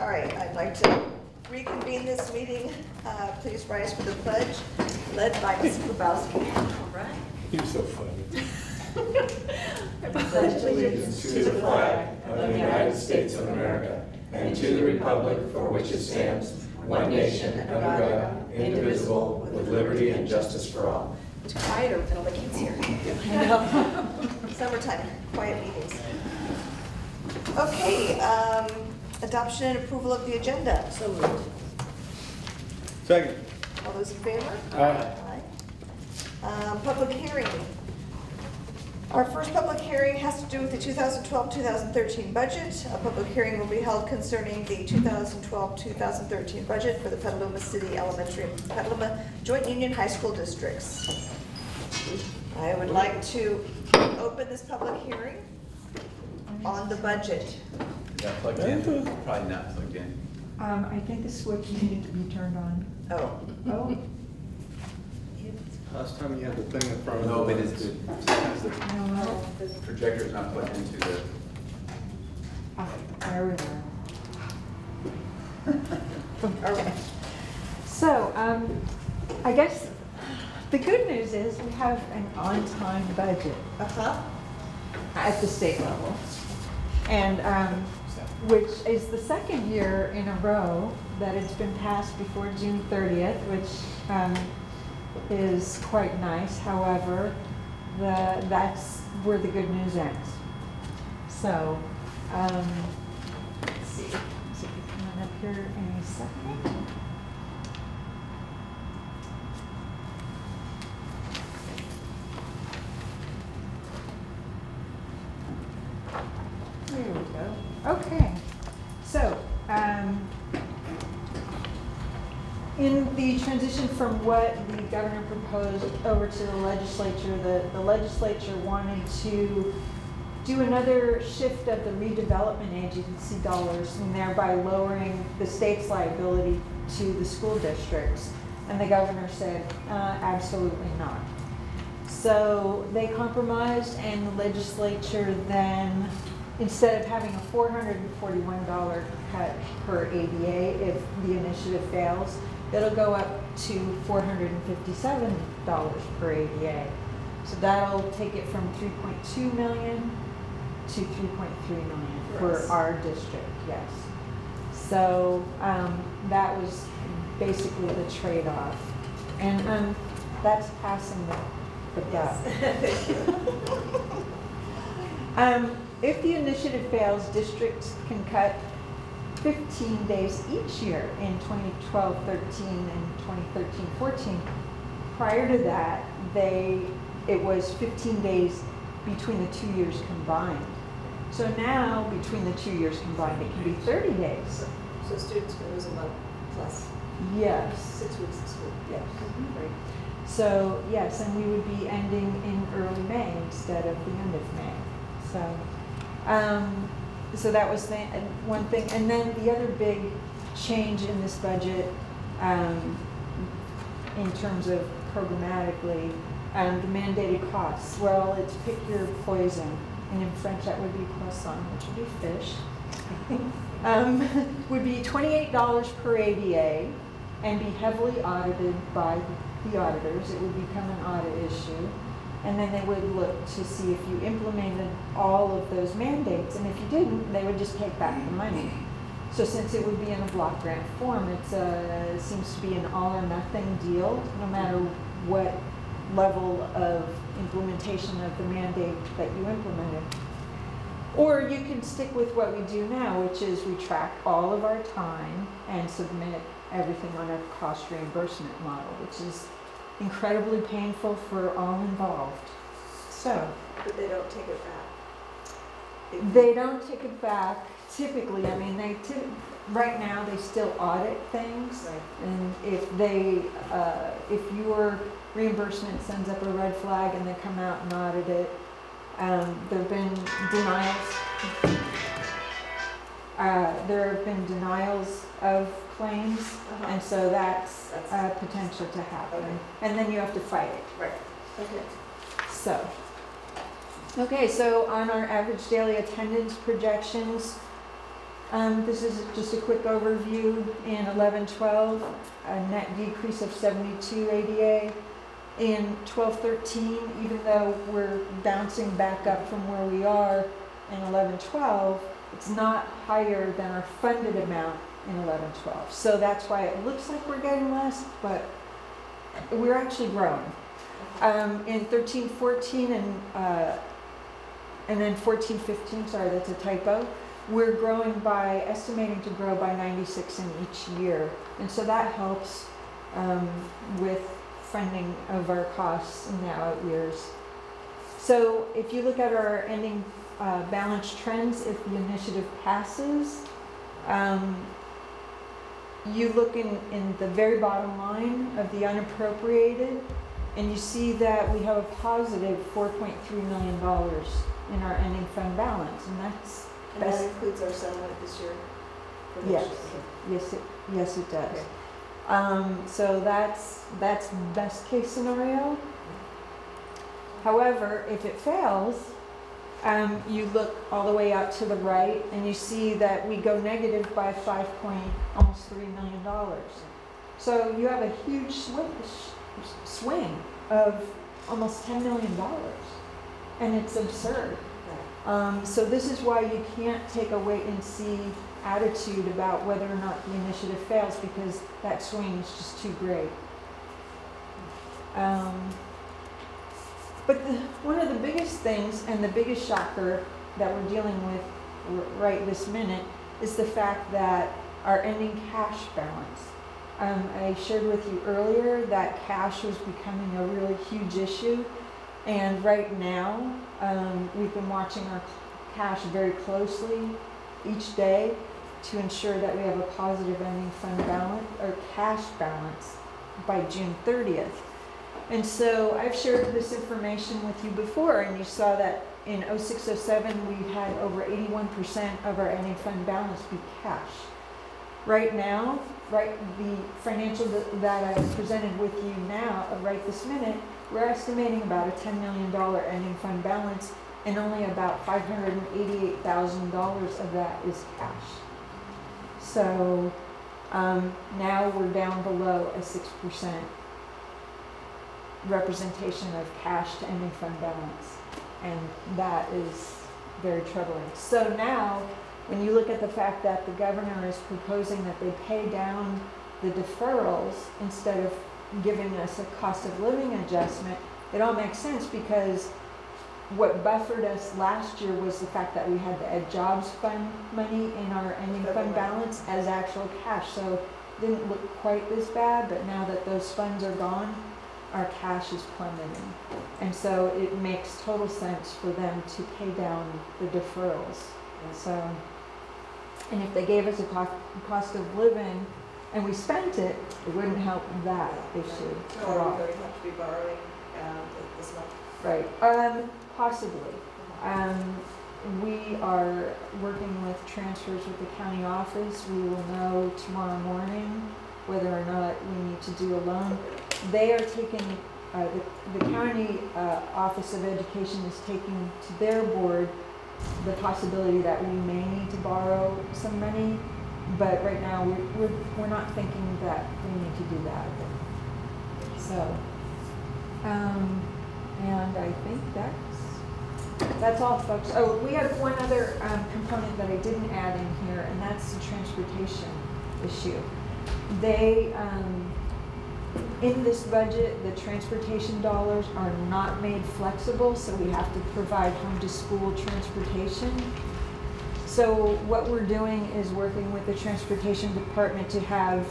All right, I'd like to reconvene this meeting. Please rise for the pledge, led by Ms. Grabowski. All right. You're so funny. I pledge allegiance To the flag of the United States of America and to the republic for which it stands, one nation, under God, indivisible, with liberty and justice for all. It's quieter than all the kids here. I know. Summertime, quiet meetings. Okay, adoption and approval of the agenda. So moved. Second. All those in favor? Aye. Public hearing. Our first public hearing has to do with the 2012-2013 budget. A public hearing will be held concerning the 2012-2013 budget for the Petaluma City Elementary and Petaluma Joint Union High School districts. I would like to open this public hearing on the budget. Is that plugged in? Probably not plugged in. I think the switch needed to be turned on. Oh. Oh. Last time you had the thing in front of No, you. but it's sometimes the I don't know. projector's not plugged into the. There we go. Okay. So, I guess the good news is we have an on-time budget at the state level. And which is the second year in a row that it's been passed before June 30th, which is quite nice. However, that's where the good news ends. So, let's see. So if you come on up here in a second. There we go. Okay. So, in the transition from what the governor proposed over to the legislature, the legislature wanted to do another shift of the redevelopment agency dollars and thereby lowering the state's liability to the school districts. And the governor said, absolutely not. So they compromised, and the legislature then, instead of having a $441 cut per ADA if the initiative fails, it'll go up to $457 per ADA. So that'll take it from 3.2 million to 3.3 million for our district, yes. So that was basically the trade-off. And that's passing the buck. If the initiative fails, districts can cut 15 days each year in 2012-13 and 2013-14. Prior to that, it was 15 days between the 2 years combined. So now, between the 2 years combined, it can be 30 days. So students can lose a month plus. Yes. 6 weeks of school. Yes. Right. So yes, and we would be ending in early May instead of the end of May. So that was one thing. And then the other big change in this budget, in terms of programmatically, the mandated costs. Well, it's pick your poison, and in French that would be poisson, which would be fish. Would be $28 per ADA and be heavily audited by the auditors. It would become an audit issue. And then they would look to see if you implemented all of those mandates, and if you didn't, they would just take back the money. So since it would be in a block grant form, it seems to be an all or nothing deal, no matter what level of implementation of the mandate that you implemented. Or you can stick with what we do now, which is we track all of our time and submit everything on a cost reimbursement model, which is incredibly painful for all involved. So, But they don't take it back. they don't take it back typically. I mean, right now they still audit things, Right. and if your reimbursement sends up a red flag and they come out and audit it, there have been denials. There have been denials of claims, and so that's potential to happen. Okay. And then you have to fight it. Right. Okay. So on our average daily attendance projections, This is just a quick overview. In 11-12, a net decrease of 72 ADA. In 12-13, even though we're bouncing back up from where we are in 11-12, it's not higher than our funded amount in 11-12. So that's why it looks like we're getting less, but we're actually growing. In 13-14 and then 14-15, sorry, that's a typo, we're growing by, estimating to grow by 96 in each year. And so that helps with funding of our costs in the out years. So if you look at our ending balance trends, if the initiative passes, you look in the very bottom line of the unappropriated, and you see that we have a positive $4.3 million in our ending fund balance, and that's And that includes our settlement this year? for this yes, year. yes it does. Okay. So that's best case scenario. However, if it fails, you look all the way out to the right and you see that we go negative by almost $3 million. So you have a huge swing of almost $10 million, and it's absurd. So this is why you can't take a wait and see attitude about whether or not the initiative fails, because that swing is just too great. But one of the biggest things and the biggest shocker that we're dealing with right this minute is the fact that our ending cash balance. I shared with you earlier that cash was becoming a really huge issue, and right now we've been watching our cash very closely each day to ensure that we have a positive ending fund balance or cash balance by June 30th. And so I've shared this information with you before, and you saw that in 06-07 we had over 81% of our ending fund balance be cash. Right now, the financial that I presented with you now, right this minute, we're estimating about a $10 million ending fund balance, and only about $588,000 of that is cash. So now we're down below a 6% representation of cash to ending fund balance, and that is very troubling. So now, when you look at the fact that the governor is proposing that they pay down the deferrals instead of giving us a cost of living adjustment, it all makes sense, because what buffered us last year was the fact that we had the Ed Jobs Fund money in our ending fund balance as actual cash. So it didn't look quite as bad, but now that those funds are gone, our cash is plummeting. And so it makes total sense for them to pay down the deferrals. So, and if they gave us a cost of living and we spent it, it wouldn't help that issue at Or all. we very much be borrowing this month. Right, possibly. We are working with transfers with the county office. We will know tomorrow morning whether or not we need to do a loan. They are taking, the county Office of Education is taking to their board the possibility that we may need to borrow some money, but right now we're not thinking that we need to do that. So, and I think that's all, folks. Oh, we have one other component that I didn't add in here, and that's the transportation issue. They, in this budget, the transportation dollars are not made flexible, so we have to provide home-to-school transportation. So what we're doing is working with the transportation department to have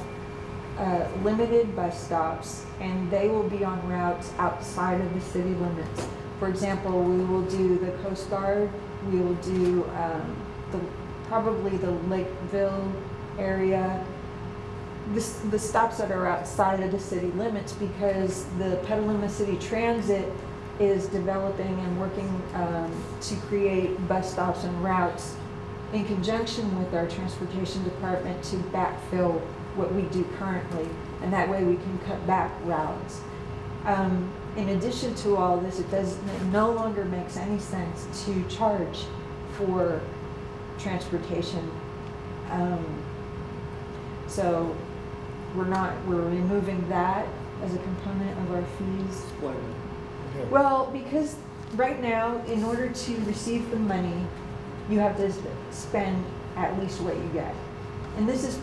limited bus stops, and they will be on routes outside of the city limits. For example, we will do the Coast Guard, we will do probably the Lakeville area, the stops that are outside of the city limits, because the Petaluma City Transit is developing and working to create bus stops and routes in conjunction with our transportation department to backfill what we do currently, and that way we can cut back routes. In addition to all this, it no longer makes any sense to charge for transportation So we're removing that as a component of our fees. Explain it. Okay. Well, because right now, in order to receive the money, you have to spend at least what you get. And this is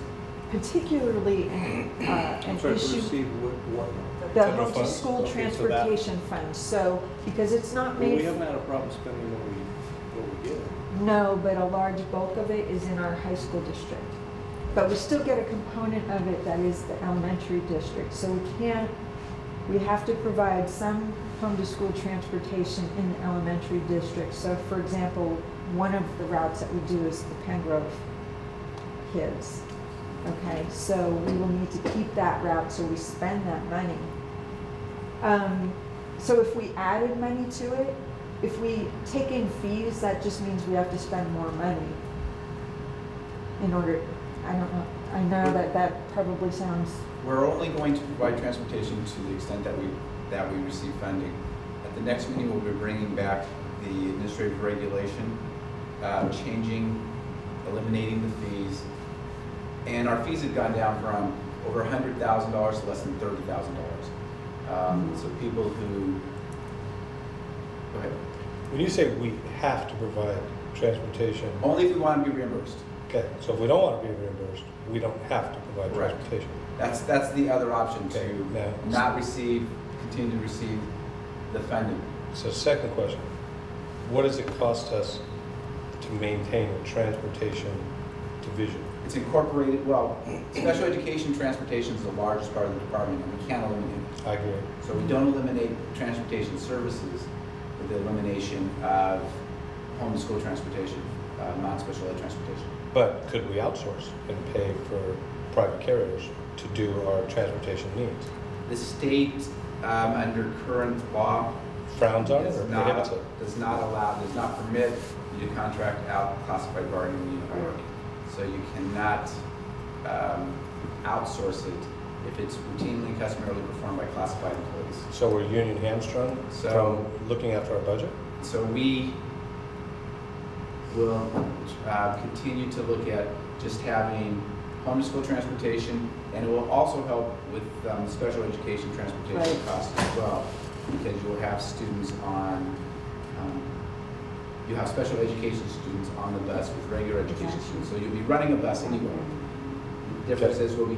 particularly an I'm sorry, to issue. receive what? The Federal home to funds? school Okay, so that- transportation fund, so, because it's not Well, made. we haven't had a problem spending what we get. No, but a large bulk of it is in our high school district. But we still get a component of it that is the elementary district, so we have to provide some home to school transportation in the elementary district. So for example, one of the routes that we do is the Pengrove kids. Okay, so we will need to keep that route, so we spend that money. So if we added money to it, if we take in fees, that just means we have to spend more money in order, I don't know, I know that probably sounds, We're only going to provide transportation to the extent that we receive funding. At the next meeting, we'll be bringing back the administrative regulation, eliminating the fees. And our fees have gone down from over $100,000 to less than $30,000. So people who, go ahead. When you say we have to provide transportation, Only if we want to be reimbursed. okay, so if we don't want to be reimbursed, we don't have to provide Correct. transportation. That's the other option, Okay, to now- not continue to receive the funding. So second question, what does it cost us to maintain a transportation division? It's incorporated, well, special education transportation is the largest part of the department, and we can't eliminate it. I agree. So we don't eliminate transportation services with the elimination of home to school transportation, non-special ed transportation. But could we outsource and pay for private carriers to do our transportation needs? The state, under current law, Frowns on it or does prohibits it? does not permit you to contract out classified bargaining unit work. So you cannot outsource it if it's routinely and customarily performed by classified employees. So we're union hamstrung So- from looking after our budget? So we will continue to look at just having home to school transportation, and it will also help with special education transportation Right. costs as well, because you will have students on, you have special education students on the bus with regular education Exactly. students, so you'll be running a bus anyway. The difference is we'll be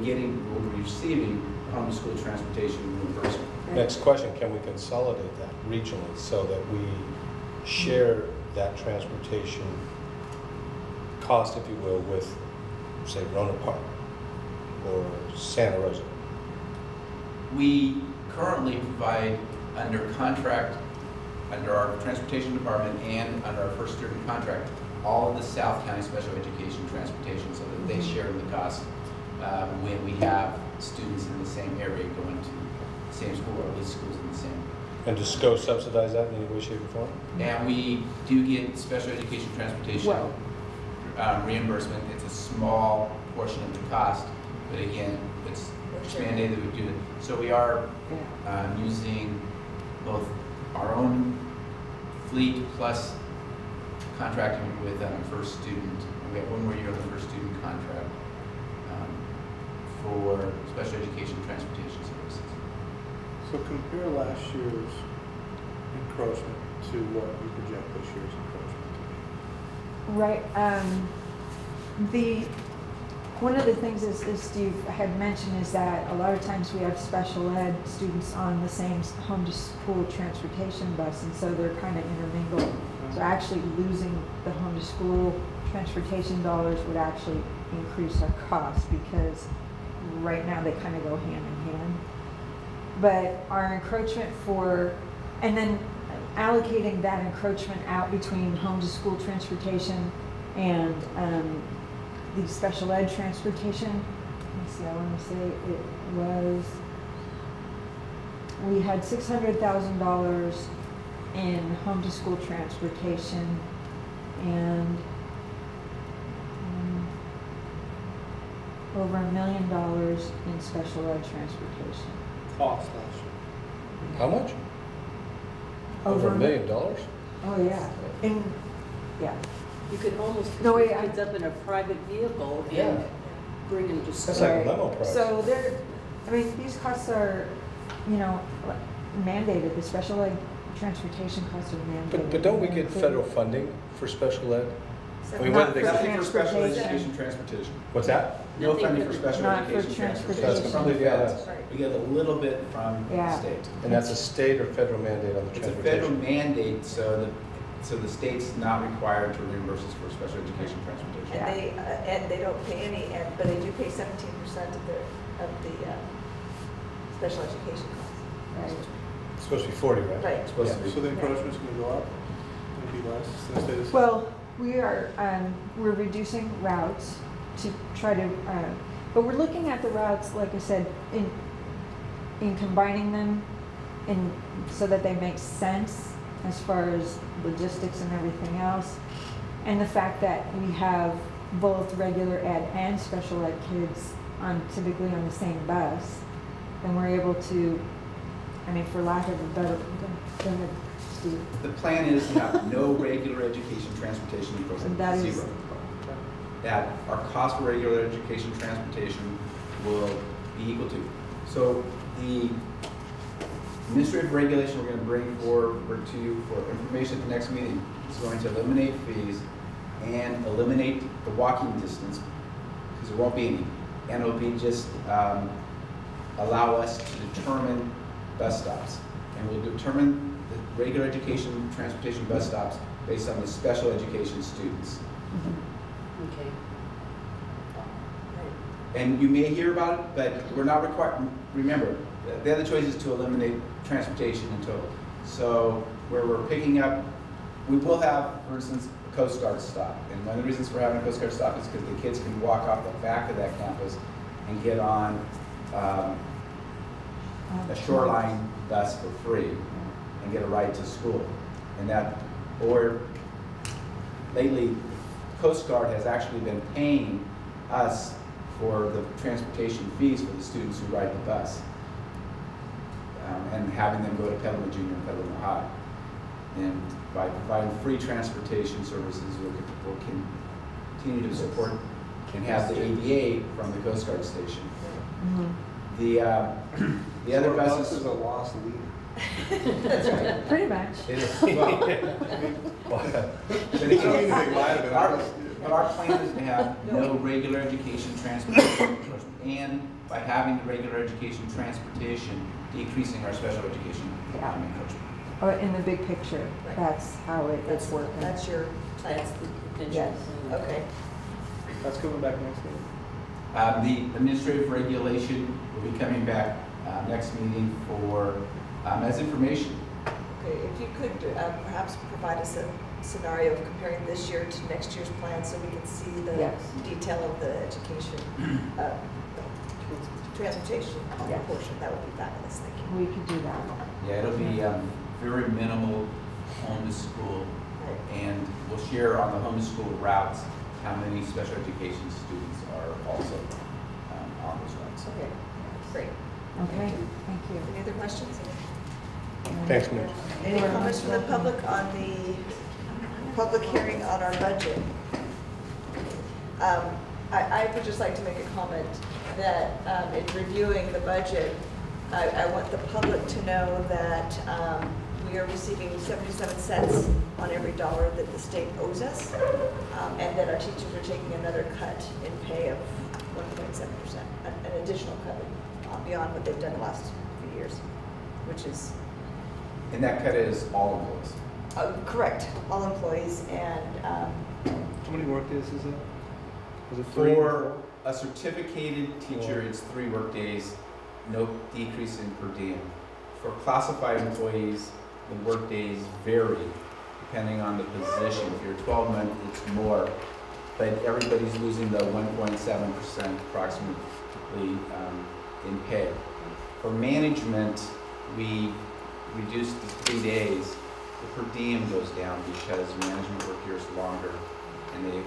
receiving home to school transportation reimbursement. Next question, can we consolidate that regionally so that we share that transportation cost, if you will, with, say, Rona Park or Santa Rosa? We currently provide under contract, under our transportation department and under our first student contract, all of the South County special education transportation so that they share the cost when we have students in the same area going to the same school, or at least schools in the same. And does SCO subsidize that in any way, shape, or form? And we do get special education transportation Well- reimbursement. It's a small portion of the cost, but again, it's mandated that we do it. So we are using both our own fleet plus contracting with First Student. We have one more year on the First Student contract for special education transportation services. So compare last year's encroachment to what you project this year's encroachment to right, one of the things is Steve had mentioned is that a lot of times we have special ed students on the same home to school transportation bus, and so they're kind of intermingled. So actually losing the home to school transportation dollars would actually increase our costs, because right now they kind of go hand in hand. But our encroachment and then allocating that encroachment out between home to school transportation and the special ed transportation. Let's see, I want to say it was, we had $600,000 in home to school transportation and over $1 million in special ed transportation. be. Cost last year. How much? Over $1 million? Oh, yeah. Yeah. You could almost No, pick wait, kids up in a private vehicle Yeah. and bring them to That's school. like a limo price. So I mean, these costs are, mandated, the special ed transportation costs are mandated. But don't we They're get included. federal funding for special ed? I mean, Not whether they for Nothing for special transportation. education transportation. What's that? No Nothing funding for for special Not for education transportation. transportation. From the feds. Right. We get a little bit from the Yeah. state. And that's a state or federal mandate on the It's a federal transportation? mandate, so the state's not required to reimburse us for special education transportation. And they don't pay any, but they do pay 17% of the special education costs. Right. It's supposed to be 40, right? Right. It's supposed to be. So the encroachment's gonna go up? Maybe less? It's gonna stay the same? Well, we're reducing routes to try to, but we're looking at the routes, like I said, in combining them so that they make sense as far as logistics and everything else. And the fact that we have both regular ed and special ed kids typically on the same bus, then we're able to, for lack of a better, go ahead, Steve. The plan is to have no regular education transportation in Crookston, And that is- zero. That our cost for regular education transportation will be equal to. So the administrative regulation we're going to bring forward to you for information at the next meeting is going to eliminate fees and eliminate the walking distance, because there won't be any. And it'll be just allow us to determine bus stops. And we'll determine the regular education transportation bus stops based on the special education students. Okay. And you may hear about it, but we're not required, remember, the other choice is to eliminate transportation in total. So where we're picking up, we will have, for instance, a Coast Guard stop. And one of the reasons for having a Coast Guard stop is because the kids can walk off the back of that campus and get on a shoreline bus for free and get a ride to school. And that, or lately, Coast Guard has actually been paying us for the transportation fees for the students who ride the bus, and having them go to Petaluma Junior and Petaluma High. And by providing free transportation services, we'll continue to support and have the ADA from the Coast Guard station. The other buses. a lost leader. That's right. Pretty much. It is, well, but again, but our plan is to have no regular education transportation, and by having the regular education transportation, decreasing our special education encroachment. Oh, in the big picture, that's how it's working. That's your plan. That's the potential. Yes. Okay. That's coming back next week. The administrative regulation will be coming back next meeting for, as information. Okay, if you could perhaps provide us a scenario of comparing this year to next year's plan so we can see the Yes. detail of the education, transportation Yes. portion, that would be fabulous, thank you. We could do that. Yeah, it'll be very minimal home to school, Right. and we'll share on the home to school routes how many special education students are also on those routes. Okay, great. Okay, thank you. Any other questions? Thanks, Mitch. Any comments from the public on the public hearing on our budget? I would just like to make a comment that in reviewing the budget, I want the public to know that we are receiving 77 cents on every dollar that the state owes us, and that our teachers are taking another cut in pay of 1.7%, an additional cut beyond what they've done the last few years, which is And that cut is all employees. correct, all employees, and How many work days is it? Is it three? For a certificated teacher, it's 3 work days, no decrease in per diem. For classified employees, the work days vary depending on the position. If you're 12-month, it's more, but everybody's losing the 1.7% approximately in pay. For management, we reduced to 3 days. The per diem goes down because management work here is longer, and they're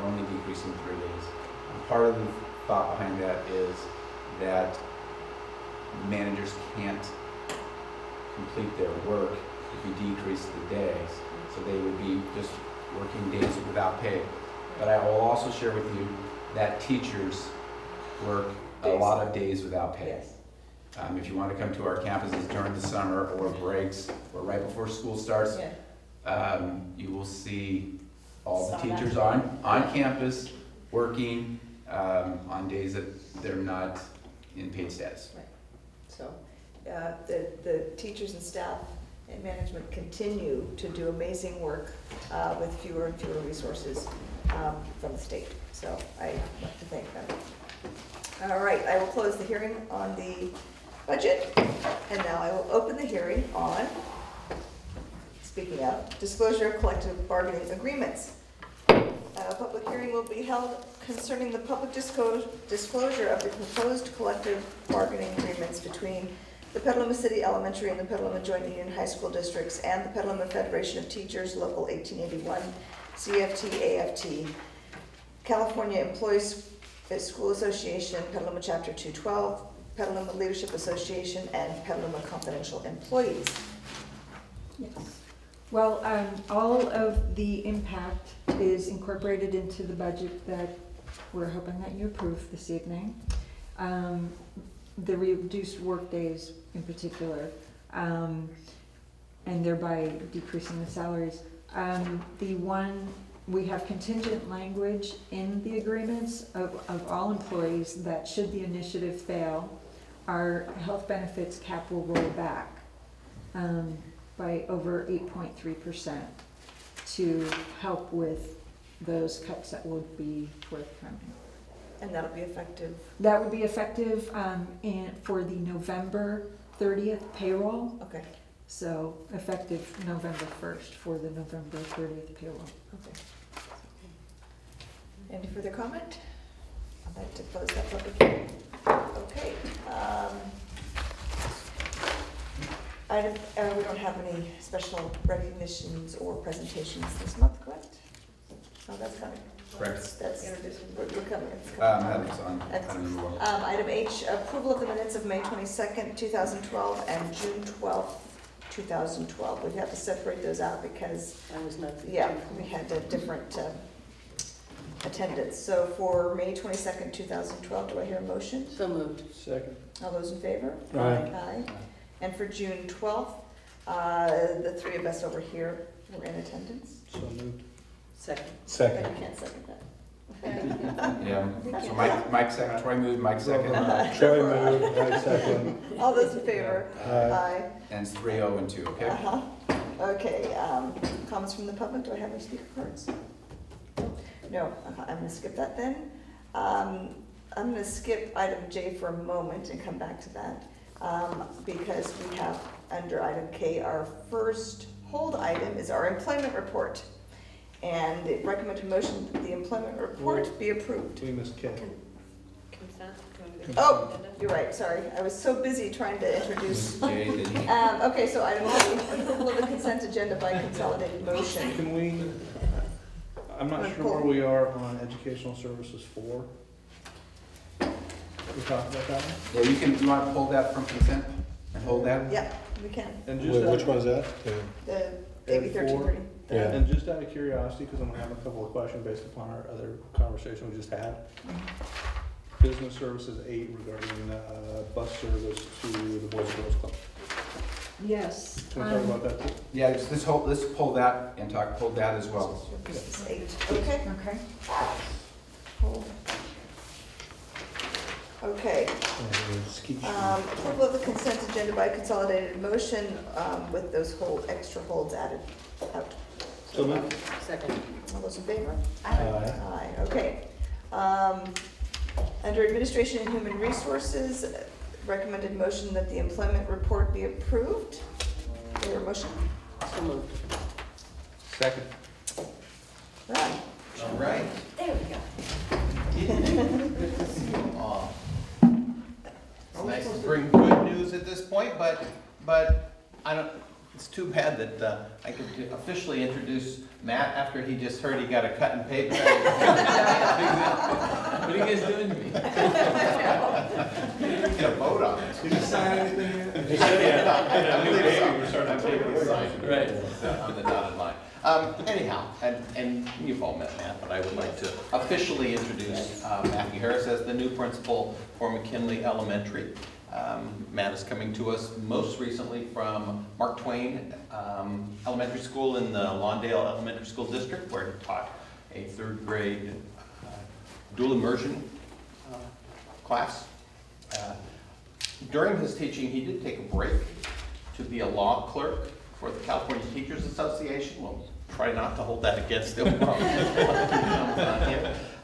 only decreasing 3 days. And part of the thought behind that is that managers can't complete their work if you decrease the days. So they would be just working days without pay. But I will also share with you that teachers work a lot of days without pay. Yes. If you want to come to our campuses during the summer or breaks or right before school starts, Yeah. you will see all the Saw that. teachers on campus working on days that they're not in paid status. So, the teachers and staff and management continue to do amazing work with fewer and fewer resources from the state. So I'd like to thank them. All right, I will close the hearing on the budget, and now I will open the hearing on, speaking of, disclosure of collective bargaining agreements. A public hearing will be held concerning the public disclosure of the proposed collective bargaining agreements between the Petaluma City Elementary and the Petaluma Joint Union High School Districts and the Petaluma Federation of Teachers, Local 1881, CFT-AFT, California Employees School Association, Petaluma Chapter 212, Petaluma Leadership Association, and Petaluma Confidential Employees. Yes. Well, all of the impact is incorporated into the budget that we're hoping that you approve this evening. The reduced work days in particular, and thereby decreasing the salaries. We have contingent language in the agreements of all employees that should the initiative fail, our health benefits cap will roll back by over 8.3% to help with those cuts that would be forthcoming. And that'll be effective? That would be effective for the November 30th payroll. Okay. So effective November 1st for the November 30th payroll. Okay. Any further comment? I'd like to close that public hearing. Okay. We don't have any special recognitions or presentations this month, correct? Oh, that's coming. Correct. We're coming. It's coming. That was on. Excellent. Item H, approval of the minutes of May 22nd, 2012 and June 12th, 2012. We have to separate those out because, I was not. yeah, we had a different attendance. So for May 22nd, 2012, do I hear a motion? So moved. Second. All those in favor? Aye. Aye. And for June 12th, the three of us over here were in attendance. So moved. Second. But Second. you can't second that. Yeah, so Mike second, Troy moved, Mike second, Troy moved, I second. All those in favor? Aye. and it's 3-0 and 2, okay? Uh-huh. Okay, comments from the public, do I have any speaker cards? No, I'm gonna skip that then. I'm gonna skip item J for a moment and come back to that, because we have under item K, our first hold item is our employment report. And the recommended motion that the employment report be approved. We missed K. Consent. Oh, you're right, sorry. I was so busy trying to introduce. Jay, did he? Okay, so item A, approval of the consent agenda by consolidated motion. Can we, I'm not sure where we are on educational services 4. We talked about that one? Yeah, you want to pull that from consent and hold that? Yep, we can. And just Which one's that? The AB 1330. Yeah. And just out of curiosity, because I'm gonna have a couple of questions based upon our other conversation we just had. Business Services 8 regarding bus service to the Boys and Girls Club. Yes. Can we talk about that too? Yeah, let's pull that and pull that as well. This is 8, okay. Okay. Hold. Okay, approval of the consent agenda by consolidated motion with those extra holds added out. So moved. Second. All those in favor? Aye. Aye, okay. Under Administration and Human Resources, recommended motion that the employment report be approved. Is there a motion? So moved. Second. Ron? All right. There we go. Good to see you all. It's nice to bring good news at this point, but I don't, it's too bad that I could officially introduce Matt after he just heard he got a cut and pay. What are you guys doing to me? You didn't get a vote on it. Did you sign anything yet? Yeah, new baby, we're starting to take the sign. Right, on the dotted line. Anyhow, and you've all met Matt, but I would like to officially introduce Matthew Harris as the new principal for McKinley Elementary. Matt is coming to us most recently from Mark Twain Elementary School in the Lawndale Elementary School District, where he taught a 3rd grade dual immersion class. During his teaching, he did take a break to be a law clerk for the California Teachers Association. We'll try not to hold that against him.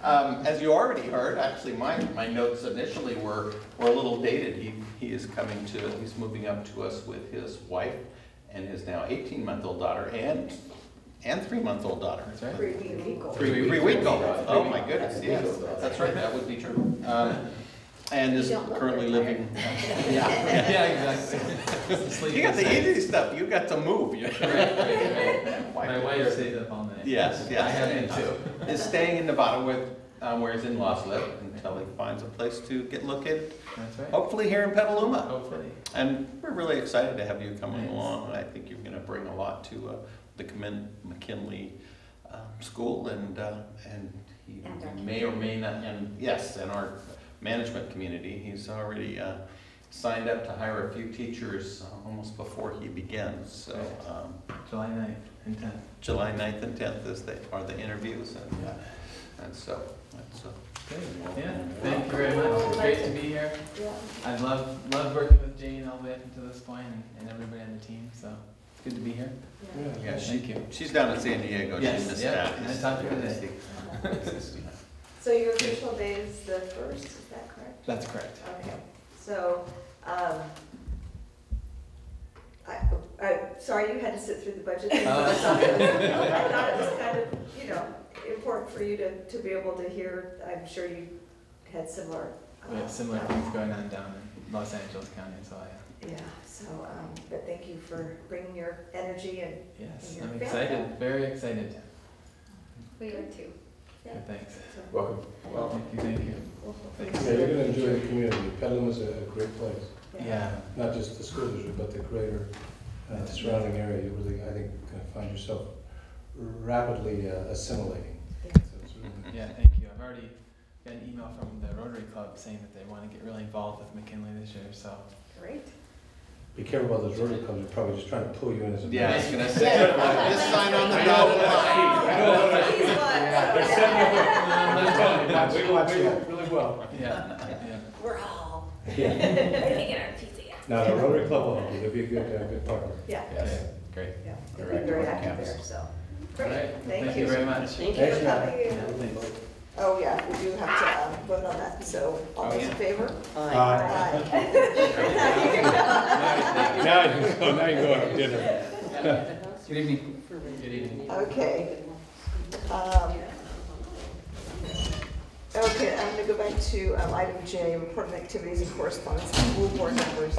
As you already heard, actually my notes initially were a little dated. He is coming to, he's moving up to us with his wife and his now 18-month-old daughter and 3-month-old daughter. That's right. 3-week-old. 3-week-old. Oh my goodness, yes, that's right, that would be true. And is currently living. Yeah, exactly. You got the easy stuff, you got to move. My wife stays up all night. Yes, yes. I have been too. Is staying in Nevada with, where his in-laws live until he finds a place to get located. That's right. Hopefully here in Petaluma. Hopefully. And we're really excited to have you coming along. I think you're gonna bring a lot to the McKinley School and he may or may not, and yes, and our management community. He's already signed up to hire a few teachers almost before he begins. So July 9th and 10th. July 9th and 10th are the interviews, and so that's Great. Yeah, thank you very much. It's great to be here. Yeah. I've loved working with Jane all the way up until this point and everybody on the team, so it's good to be here. yeah. Thank you. She's down in San Diego. Yes, She missed yeah, that. I talked to her today. So your official date is the 1st, is that correct? That's correct. Okay, so, sorry you had to sit through the budget. I thought it was kind of, important for you to be able to hear. I'm sure you had similar. We have similar things going on down in Los Angeles County, so Yeah, so, but thank you for bringing your energy and. yes, and I'm your excited, family. very excited. We are too. Yeah. Good, thanks. So, Welcome. Thank you. we'll Thanks. Yeah, you're gonna enjoy the community. Petaluma's a great place, Yeah, not just the school district, but the greater surrounding area. You really, I think, gonna find yourself rapidly assimilating. Yeah. So it's really good. yeah, thank you. I've already got an email from the Rotary Club saying that they want to get really involved with McKinley this year, so. Great. Be careful about those Rotary clubs, they're probably just trying to pull you in as a. Yeah, I was gonna say, just sign on the dotted line. Please, what? They're setting up. We watch that. Really well. Yeah, We're all Yeah. waiting in our pizza. Now, the Rotary Club will help you. They'll be a good partner. Yeah, yes, great. yeah, they've been very active there, so. All Great, right, thank you you. very much. Thank Thanks you. for coming. Thanks. Oh, yeah, we do have to vote on that, so all those in favor? Aye. Now you can go, now you can go have dinner. Good evening. Good evening. Okay. Okay, I'm gonna go back to item J, important activities and correspondence, school board members.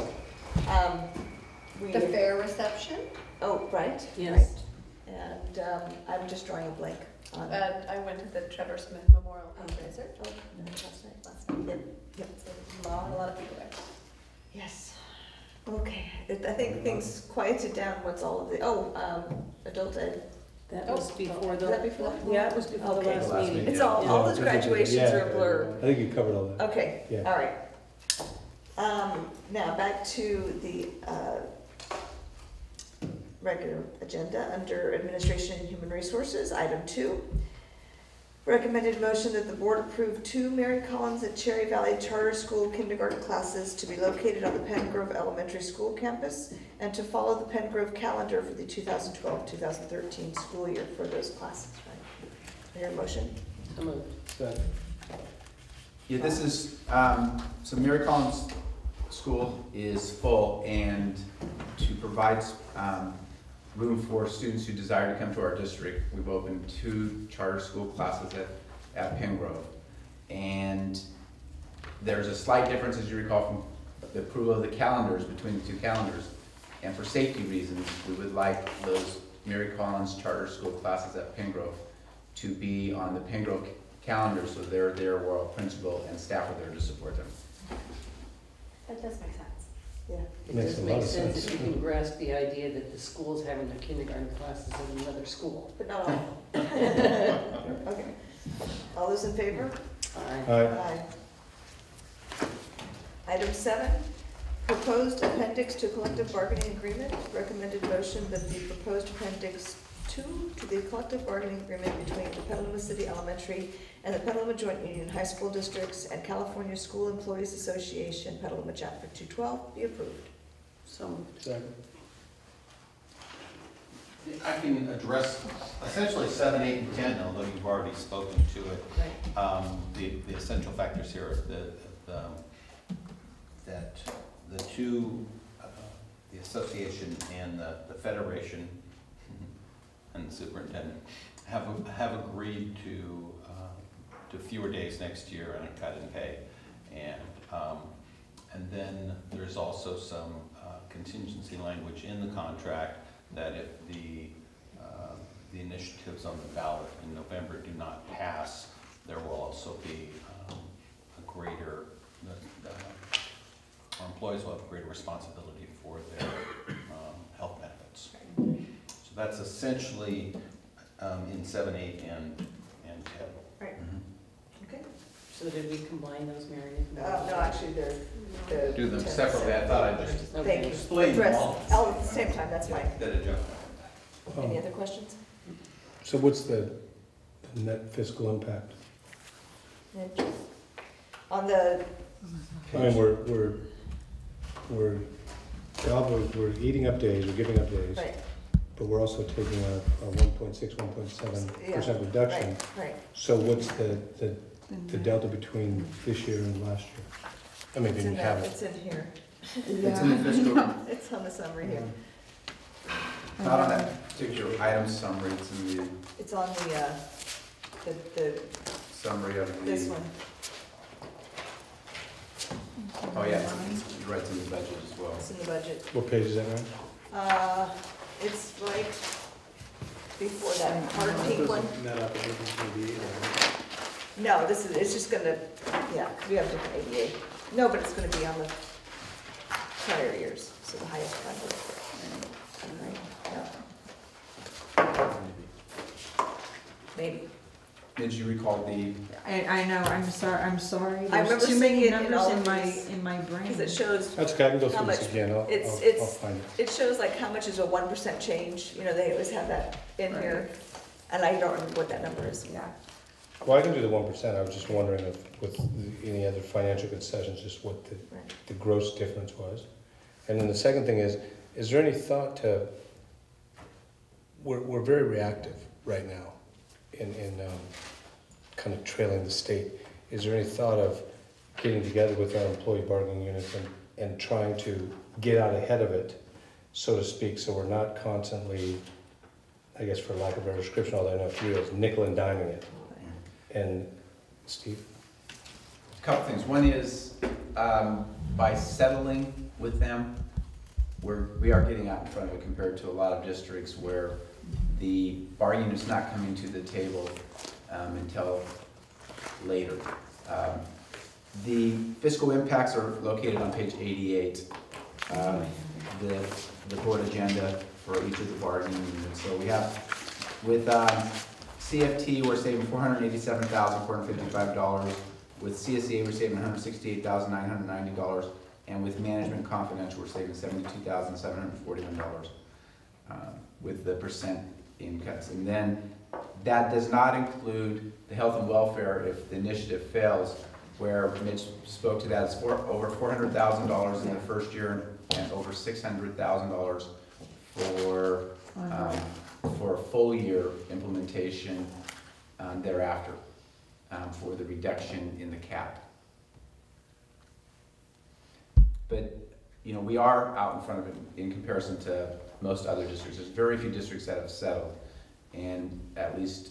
The fair reception? Oh, right. Yes. Right. And I'm just drawing a blank on. I went to the Trevor Smith Memorial Fundraiser. Oh, last night. Yep. A lot of people there. Yes. Okay, I think things quieted down once all of the, adult ed. That was before the- that before? Yeah, it was before the Okay. last Last meeting. meeting. It's all those graduations are a blur. I think you covered all that. Okay, Yeah. all right. Now, back to the regular agenda, under Administration and Human Resources, item 2. Recommended motion that the board approve 2 Mary Collins at Cherry Valley Charter School kindergarten classes to be located on the Pen Grove Elementary School campus and to follow the Pen Grove calendar for the 2012-2013 school year for those classes, right? Your motion? So moved. Second. Yeah, this is, so Mary Collins School is full, and to provide room for students who desire to come to our district, we've opened 2 charter school classes at Pen Grove. And there's a slight difference, as you recall, from the approval of the calendars between the 2 calendars. And for safety reasons, we would like those Mary Collins charter school classes at Pen Grove to be on the Pen Grove calendar, so they're there while principal and staff are there to support them. That does make sense. Yeah. It Makes does a lot make of sense sense. if you can grasp the idea that the school's having their kindergarten classes in another school. But not all. Okay. All those in favor? Aye. Aye. Item 7, proposed appendix to collective bargaining agreement. Recommended motion that the proposed appendix 2 to the collective bargaining agreement between the Petaluma City Elementary and the Petaluma Joint Union High School Districts and California School Employees Association, Petaluma Chapter 212, be approved. So moved. Second. I can address essentially 7, 8, and 10, although you've already spoken to it. Right. The essential factors here are that the two, the association and the federation and the superintendent have agreed to fewer days next year and a cut in pay. And then there's also some contingency language in the contract that if the initiatives on the ballot in November do not pass, there will also be a greater, our employees will have greater responsibility for their health benefits. So that's essentially in 7, 8, and 10. Right. Okay. So did we combine those, Mary? No, actually, they're. Do them separately, I thought I'd just Thank you. Explain them Address all. all at the same time, that's fine. Did a job. Any other questions? So what's the net fiscal impact? On the, I mean, we're eating up days, we're giving up days, right, but we're also taking a 1.6, 1.7% reduction. right, right. So what's the delta between this year and last year? I mean, It's didn't in you have the, it? it's in here. It's in the fiscal, It's on the summary here. not on that particular item summary, it's in the It's on the, summary of the. this one. Oh, yeah, it's right in the budget as well. It's in the budget. What page is that on? It's right before that hard pink one. Net out the difference maybe, No, this is, it's just gonna, yeah, 'cause we have different ADA. No, but it's gonna be on the prior years, so the highest number. Right, yeah. Maybe. Did you recall the, I know, I'm sorry. I remember There's too seeing many it in numbers all in of my, these, in my brain. Because it shows, That's okay, I can go How through this much? again, I'll It's- find it. it shows like how much is a 1% change, you know, they always have that in here. And I don't remember what that number is. Yeah. Well, I can do the 1%, I was just wondering if with any other financial concessions, just what Right. the gross difference was. And then the second thing is there any thought to, we're very reactive right now in kind of trailing the state. Is there any thought of getting together with our employee bargaining units and trying to get out ahead of it, so to speak, so we're not constantly, I guess for lack of a better description, although I know it's real, is nickel and diming it? And Steve? a couple things. One is, by settling with them, we are getting out in front of it compared to a lot of districts where the bargaining is not coming to the table until later. The fiscal impacts are located on page 88, the board agenda for each of the bargaining units. So we have, with CFT, we're saving $487,455. With CSEA, we're saving $168,990. And with Management Confidential, we're saving $72,741 with the percent in cuts. And then that does not include the health and welfare if the initiative fails, where Mitch spoke to that. It's over $400,000 in the first year and over $600,000 for a full year implementation thereafter for the reduction in the cap. But, you know, we are out in front of it in comparison to most other districts. There's very few districts that have settled, and at least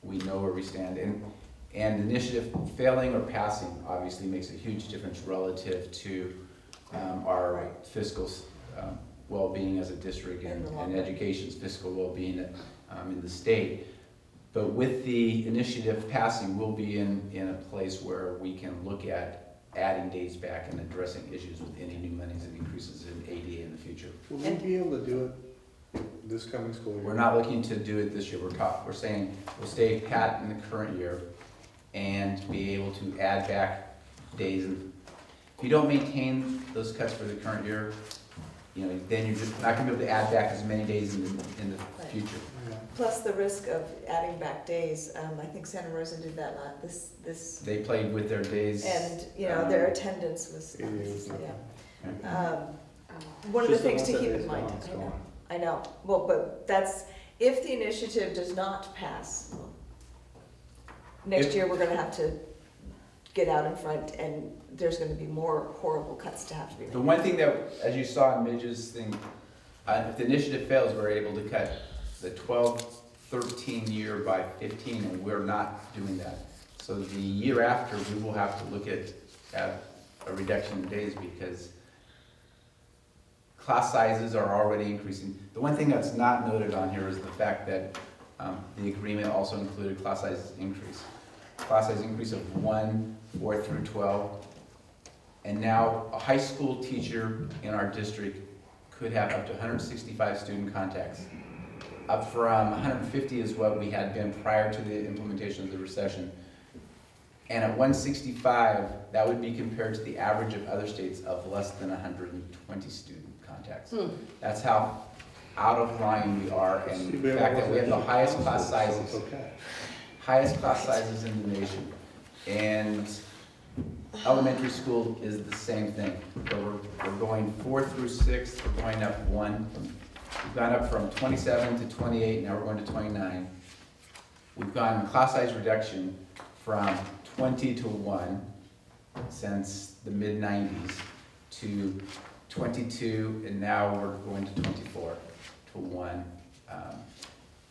we know where we stand. And initiative failing or passing obviously makes a huge difference relative to our fiscal well-being as a district and education's fiscal well-being in the state. But with the initiative passing, we'll be in a place where we can look at adding days back and addressing issues with any new monies and increases in ADA in the future. Will we be able to do it this coming school year? We're not looking to do it this year. We're saying we'll stay pat in the current year and be able to add back days. And if you don't maintain those cuts for the current year, you know, then you're just not gonna be able to add back as many days in the future. Plus the risk of adding back days. I think Santa Rosa did that this, They played with their days. and, you know, their attendance was, It is, yeah. One of the Just the things to ones that keep is in mind. gone, it's I know. Well, but that's, if the initiative does not pass, next year we're gonna have to get out in front, and there's gonna be more horrible cuts to have to be made. The one thing that, as you saw in Midge's thing, if the initiative fails, we're able to cut the 12-13 year by 15, and we're not doing that. So the year after, we will have to look at a reduction in days because class sizes are already increasing. The one thing that's not noted on here is the fact that the agreement also included class size increase. Class size increase of 1, 4 through 12. And now a high school teacher in our district could have up to 165 student contacts. Up from 150 is what we had been prior to the implementation of the recession. And at 165, that would be compared to the average of other states of less than 120 student contacts. That's how out of line we are, and the fact that we have the highest class sizes. Highest class sizes in the nation. And elementary school is the same thing. So we're going 4 through 6, we're going up 1. We've gone up from 27 to 28, now we're going to 29. We've gone class size reduction from 20 to 1 since the mid-90s to 22, and now we're going to 24 to 1.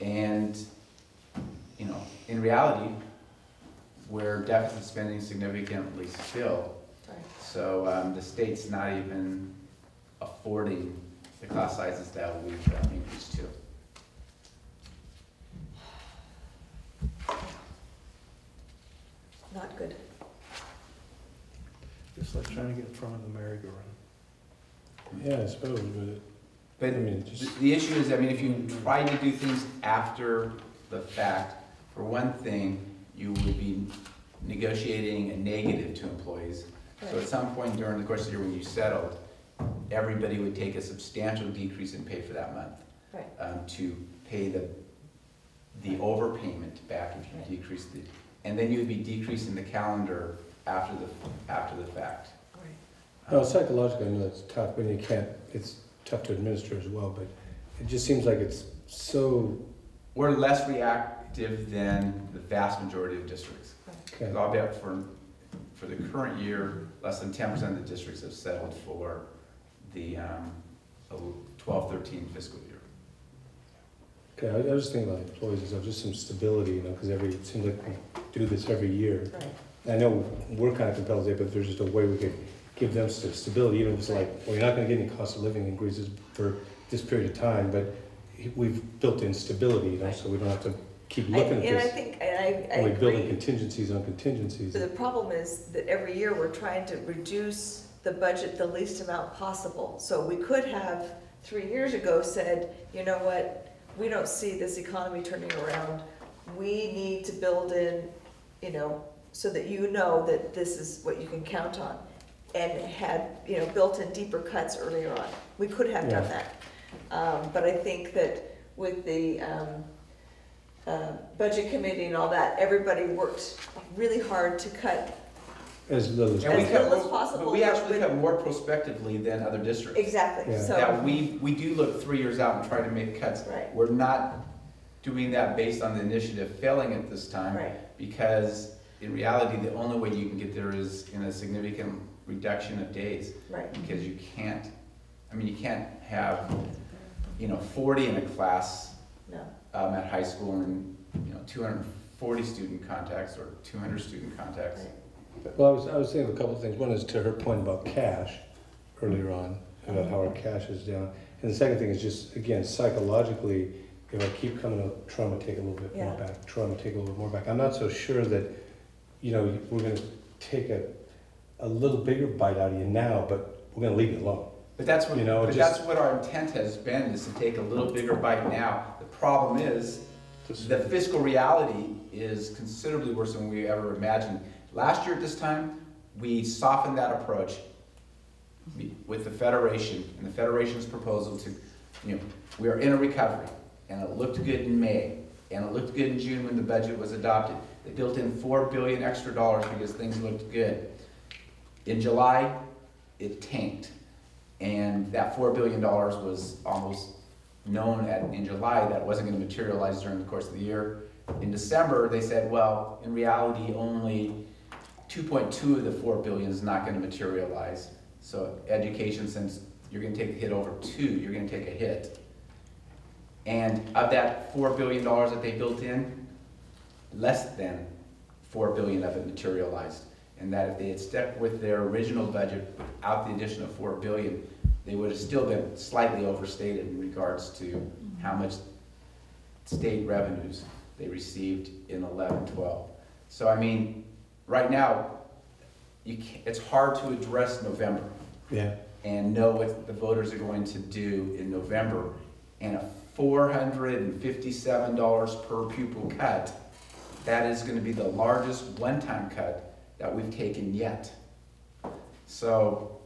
And, you know, in reality, we're deficit spending significantly still. Right. So the state's not even affording the class sizes that we've increased to. Not good. Just like trying to get in front of the merry-go-round. Yeah, I suppose, but But I mean, just- the issue is, I mean, if you try to do things after the fact, for one thing, you would be negotiating a negative to employees. So at some point during the course of the year when you settled, everybody would take a substantial decrease in pay for that month. Right. To pay the overpayment back if you decrease the, and then you'd be decreasing the calendar after the fact. Right. no, psychologically, I know it's tough, when you can't, it's tough to administer as well, but it just seems like it's so, We're less reactive than the vast majority of districts. okay. Because I'll bet for the current year, less than 10% of the districts have settled for the 12-13 fiscal year. Okay, I was just thinking about employees and stuff, just some stability, you know, because it seems like we do this every year. Right. I know we're kind of compelled to, but if there's just a way we could give them stability, even if it's like, well, you're not gonna get any cost of living increases for this period of time, but we've built in stability, you know, so we don't have to keep looking at And I this. think, and I And we build in agree. contingencies on contingencies. But the problem is that every year we're trying to reduce the budget the least amount possible. So we could have 3 years ago said, you know what, we don't see this economy turning around. We need to build in, you know, so that you know that this is what you can count on. And had, you know, built in deeper cuts earlier on. We could have done that. But I think that with the budget committee and all that, everybody worked really hard to cut. As little as And we As cut, little as possible, but we actually but- cut more prospectively than other districts. Exactly, Yeah. so. That we do look 3 years out and try to make cuts. Right. We're not doing that based on the initiative failing at this time. Right. Because in reality, the only way you can get there is in a significant reduction of days. Right. Because you can't, I mean, you can't have, you know, 40 in a class No. at high school and, you know, 240 student contacts or 200 student contacts. Right. Well, I was thinking of a couple of things. One is to her point about cash earlier on, about how our cash is down. And the second thing is just, again, psychologically, if I keep coming up, trauma take a little bit more Yeah. back, trauma take a little bit more back. I'm not so sure that, you know, we're gonna take a little bigger bite out of you now, but we're gonna leave it alone. But that's what, You know, but just- that's what our intent has been, is to take a little bigger bite now. The problem is, the fiscal reality is considerably worse than we ever imagined. Last year at this time, we softened that approach with the Federation and the Federation's proposal to, we are in a recovery, and it looked good in May, and it looked good in June when the budget was adopted. They built in $4 billion extra because things looked good. In July, it tanked, and that $4 billion was almost known in July that it wasn't going to materialize during the course of the year. In December, they said, well, in reality, only 2.2 of the 4 billion is not going to materialize. So education, since you're going to take the hit over 2, you're going to take a hit. And of that $4 billion that they built in, less than 4 billion of it materialized. And that if they had stuck with their original budget without the addition of 4 billion, they would have still been slightly overstated in regards to how much state revenues they received in 11-12. So I mean, right now, it's hard to address November. Yeah. And know what the voters are going to do in November. And a $457 per pupil cut, that is going to be the largest one-time cut that we've taken yet. So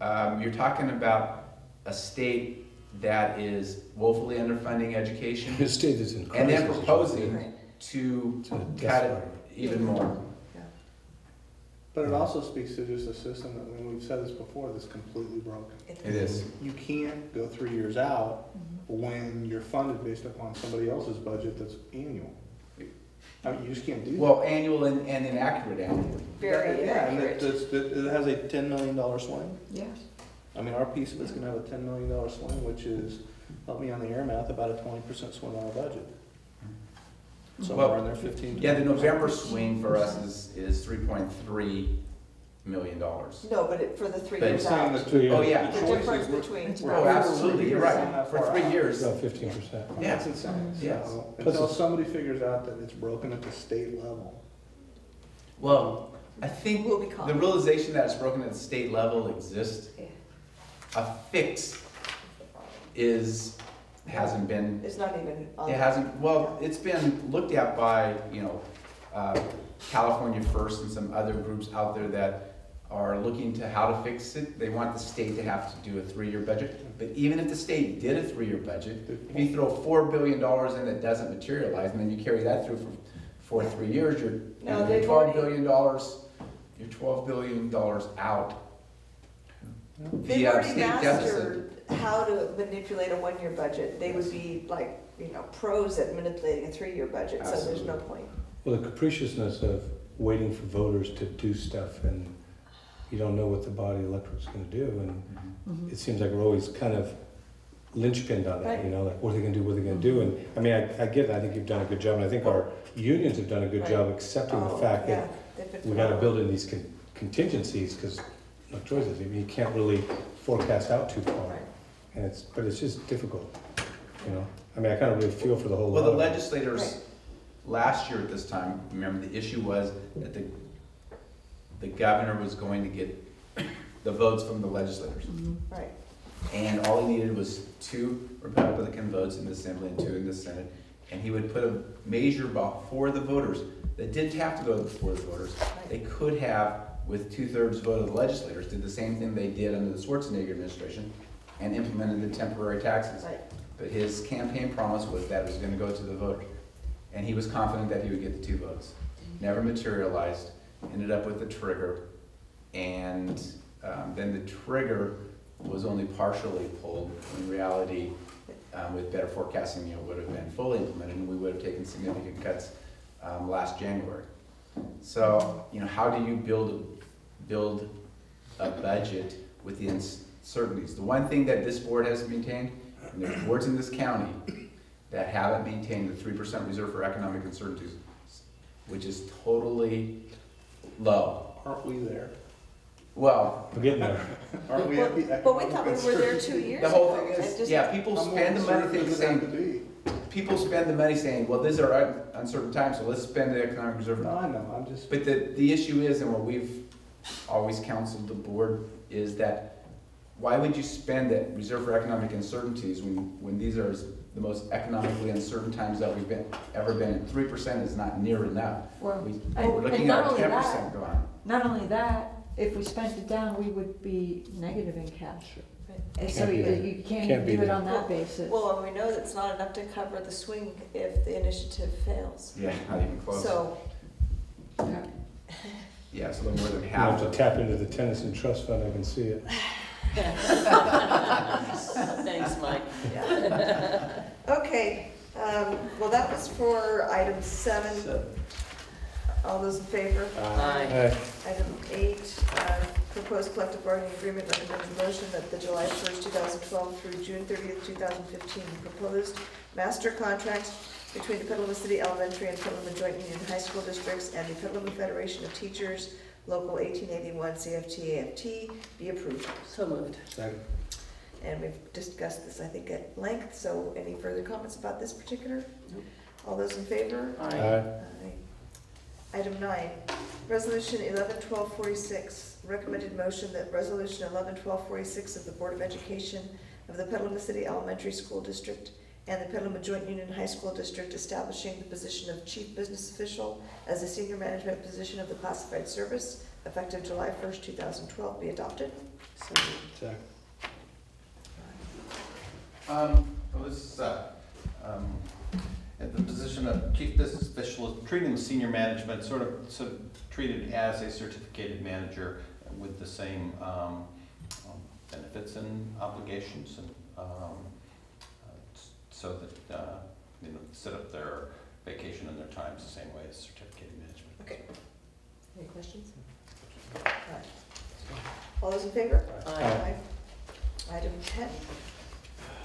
you're talking about a state that is woefully underfunding education. The state is in crisis. And then proposing Right. to It's a cut it desperate. even more. But it also speaks to just a system that, when we've said this before, that's completely broken. It is. You can't go 3 years out when you're funded based upon somebody else's budget that's annual. I mean, you just can't do that. Well, annual and inaccurate annual. Very Yeah, and inaccurate. it has a $10 million swing. Yes. I mean, our piece of it's gonna have a $10 million swing, which is, help me on the air math, about a 20% swing on our budget. Somewhere in there, 15. Yeah, the November swing for us is $3.3 million. No, but for the 3 But years I'm saying out. the 2 years. Oh, yeah. The difference between. Oh, absolutely, you're right. For 3 years. About 15%. Yeah. That's insane. Yes. So, Plus until it's- somebody figures out that it's broken at the state level. Well, I think Will be the calm. realization that it's broken at the state level exists. Yeah. A fix hasn't been, It's not even on. it hasn't, well, it's been looked at by, California First and some other groups out there that are looking to how to fix it. They want the state to have to do a 3-year budget. But even if the state did a 3-year budget, if you throw $4 billion in that doesn't materialize, and then you carry that through for 3 years, you're No, they've $12 already- billion, you're $12 billion out. They've The, already state deficit. mastered how to manipulate a 1-year budget. They would be like, pros at manipulating a 3-year budget, so there's no point. Well, the capriciousness of waiting for voters to do stuff, and you don't know what the body electorate's gonna do, and it seems like we're always kind of linchpinned on that, Right. like, what are they gonna do, what are they gonna do? And, I mean, I get it, I think you've done a good job, and I think our unions have done a good Right. job accepting the Oh, fact yeah, that they've been we gotta phenomenal. build in these contingencies, because no choices, I mean, you can't really forecast out too far. Right. And but it's just difficult, I mean, I kind of really feel for the whole lot Well, the of it. legislators, Right. last year at this time, remember, the issue was that the governor was going to get the votes from the legislators. Right. And all he needed was 2 Republican votes in the Assembly and 2 in the Senate. And he would put a measure before the voters that didn't have to go before the voters. They could have, with 2/3 vote of the legislators, did the same thing they did under the Schwarzenegger administration and implemented the temporary taxes. Right. But his campaign promise was that it was gonna go to the voters. And he was confident that he would get the 2 votes. Never materialized, ended up with the trigger. And then the trigger was only partially pulled. In reality, with better forecasting, it would have been fully implemented, and we would have taken significant cuts last January. So, how do you build a budget with the uncertainties? The one thing that this board has maintained, and there's boards in this county that haven't maintained the 3% reserve for economic uncertainties, which is totally low. Aren't we there? Well, We're getting there. Aren't we at the But we thought we were there 2 years the ago. whole thing It is, just- yeah, people spend the money thinking, saying, people spend the money saying, well, these are uncertain times, so let's spend the economic reserve. No, I know, I'm just, But the issue is, and what we've always counseled the board is that why would you spend that reserve for economic uncertainties when these are the most economically uncertain times that we've ever been in? 3% is not near enough. Well, We're looking at 10% going. Not only that, if we spent it down, we would be negative in cash. And so Can't be there. you can't Can't be do it there. on that basis. Well, and we know that's not enough to cover the swing if the initiative fails. Yeah, not even close. So, Okay. Yeah, it's a little more than You half. have to tap into the Tennyson Trust Fund, I can see it. Thanks, Mike. yeah. Okay, well, that was for item 7. All those in favor? Aye. Item 8, proposed collective bargaining agreement, recommended motion that the July 1st, 2012 through June 30th, 2015 proposed master contract between the Petaluma City Elementary and Petaluma Joint Union High School Districts and the Petaluma Federation of Teachers, Local 1881 CFT-AFT, be approved. So moved. Second. And we've discussed this, I think, at length, so any further comments about this particular? Nope. All those in favor? Aye. Aye. Item 9, Resolution 11-1246, recommended motion that Resolution 11-1246 of the Board of Education of the Petaluma City Elementary School District and the Petaluma Joint Union High School District establishing the position of Chief Business Official as a senior management position of the classified service effective July 1st, 2012 be adopted. So moved. Second. Well, this is, at the position of chief business official, treating the senior management sort of treated as a certificated manager with the same benefits and obligations, and so that set up their vacation and their times the same way as certificated management. Okay. Any questions? All those in favor? Aye. Item 10,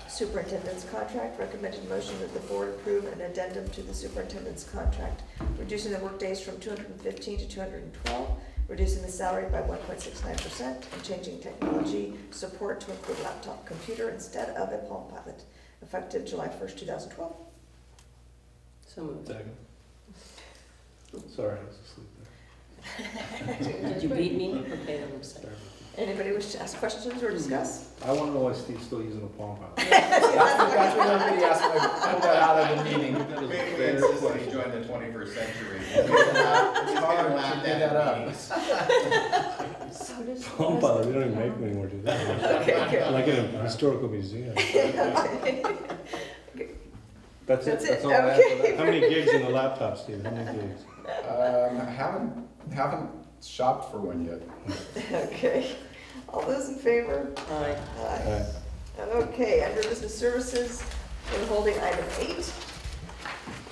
superintendent's contract, recommended motion that the board approve an addendum to the superintendent's contract, reducing the workdays from 215 to 212, reducing the salary by 1.69%, and changing technology support to include laptop computer instead of a Palm Pilot, effective July 1st, 2012. So moved. Second. Sorry, I was asleep there. Did you beat me? Okay, I'm sorry. Anybody wish to ask questions or discuss? I want to know why Steve's still using the Palm Pilot. That's what everybody asked me. I got out of the meeting. We insist he joined the 21st century. It's hard to dig that up. So does. Palm Pilot, they don't even make them anymore, do they? Okay, good. Like in a historical museum. Okay. That's it? That's it, That's all I have for that? How many gigs in the laptop, Steve? How many gigs? Haven't shopped for one yet. Okay. All those in favor? Aye. Aye. Okay, under business services, we're holding item 8.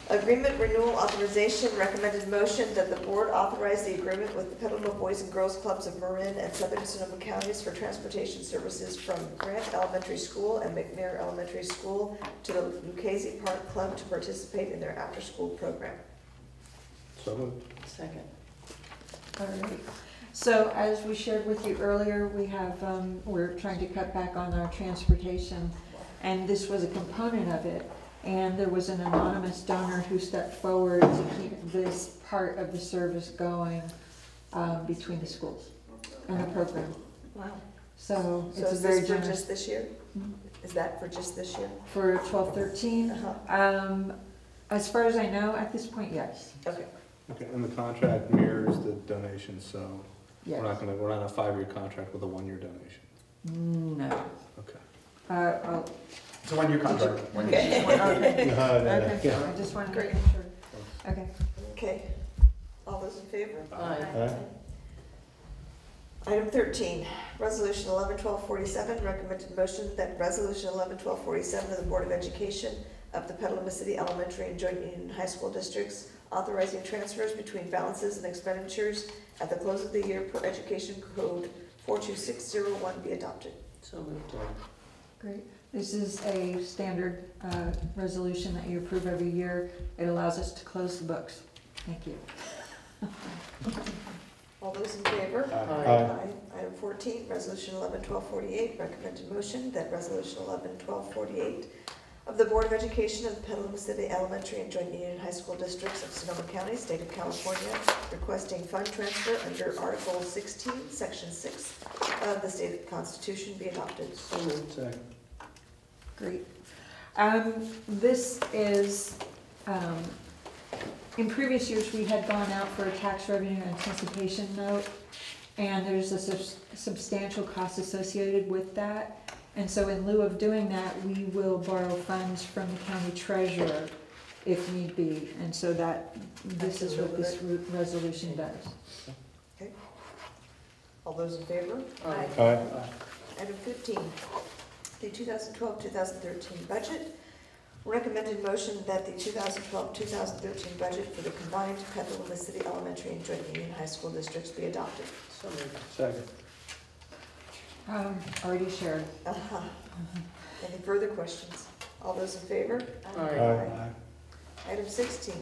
Agreement renewal authorization, recommended motion that the board authorize the agreement with the Petaluma Boys and Girls Clubs of Marin and Southern Sonoma Counties for transportation services from Grant Elementary School and McNair Elementary School to the Lucchese Park Club to participate in their after-school program. So moved. Second. All right. So as we shared with you earlier, we have, we're trying to cut back on our transportation, and this was a component of it. And there was an anonymous donor who stepped forward to keep this part of the service going between the schools and the program. Wow. So So it's a is very this for generous. just this year? Is that for just this year? For 12-13? Uh-huh. As far as I know, at this point, yes. Okay. Okay, and the contract mirrors the donation, so Yes. we're not in a 5-year contract with a 1-year donation. No. Okay. I'll It's a one-year contract. Okay. Okay, Yeah. okay, I just wanted to Great. make sure. Okay. Okay. All those in favor? Aye. Item 13, Resolution 11-1247, recommended motion that Resolution 11-1247 of the Board of Education of the Petaluma City Elementary and Joint Union High School Districts authorizing transfers between balances and expenditures at the close of the year per Education Code 42601 be adopted. So moved. Great. This is a standard resolution that you approve every year. It allows us to close the books. Thank you. All those in favor? Aye. Item 14, Resolution 11-1248, recommended motion that Resolution 11-1248 of the Board of Education of the Petaluma City Elementary and Joint Union High School Districts of Sonoma County, State of California, requesting fund transfer under Article 16, Section 6 of the state constitution be adopted. So moved. Second. Great. This is, in previous years, we had gone out for a tax revenue anticipation note, and there's a substantial cost associated with that. And so in lieu of doing that, we will borrow funds from the county treasurer if need be. And so this is what this resolution does. Okay. All those in favor? Aye. Aye. Item 15, the 2012-2013 budget. Recommended motion that the 2012-2013 budget for the combined Petaluma City Elementary and Joint Union High School Districts be adopted. So moved. Second. Already shared. Any further questions? All those in favor? Aye. Item 16,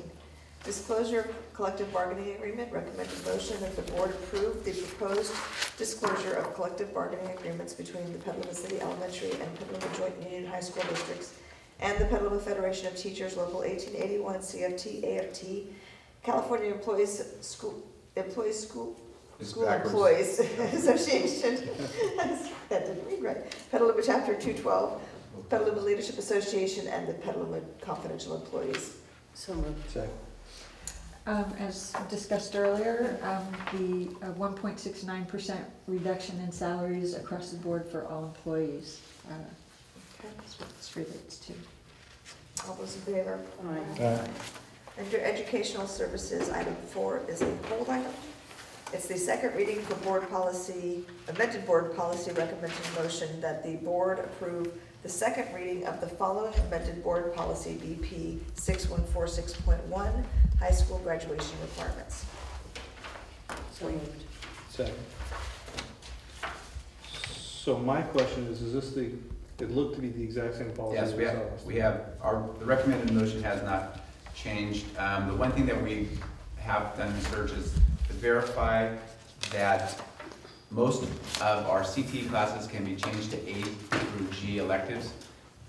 disclosure of collective bargaining agreement. Recommended motion that the board approve the proposed disclosure of collective bargaining agreements between the Petaluma City Elementary and Petaluma Joint Union High School Districts and the Petaluma Federation of Teachers, Local 1881, CFT, AFT, California School Employees Association, that didn't read right, Petaluma Chapter 212, Petaluma Leadership Association, and the Petaluma Confidential Employees. So moved. Second. As discussed earlier, the 1.69% reduction in salaries across the board for all employees. Okay. That's what this relates to. All those in favor? Aye. Under Educational Services, item 4 is a hold item. It's the second reading for board policy, amended board policy, recommending motion that the board approve the second reading of the following amended board policy, BP 6146.1, high school graduation requirements. So moved. Second. So my question is this it looked to be the exact same policy? Yes, we have, the recommended motion has not changed. The one thing that we have done research is to verify that most of our CTE classes can be changed to A through G electives.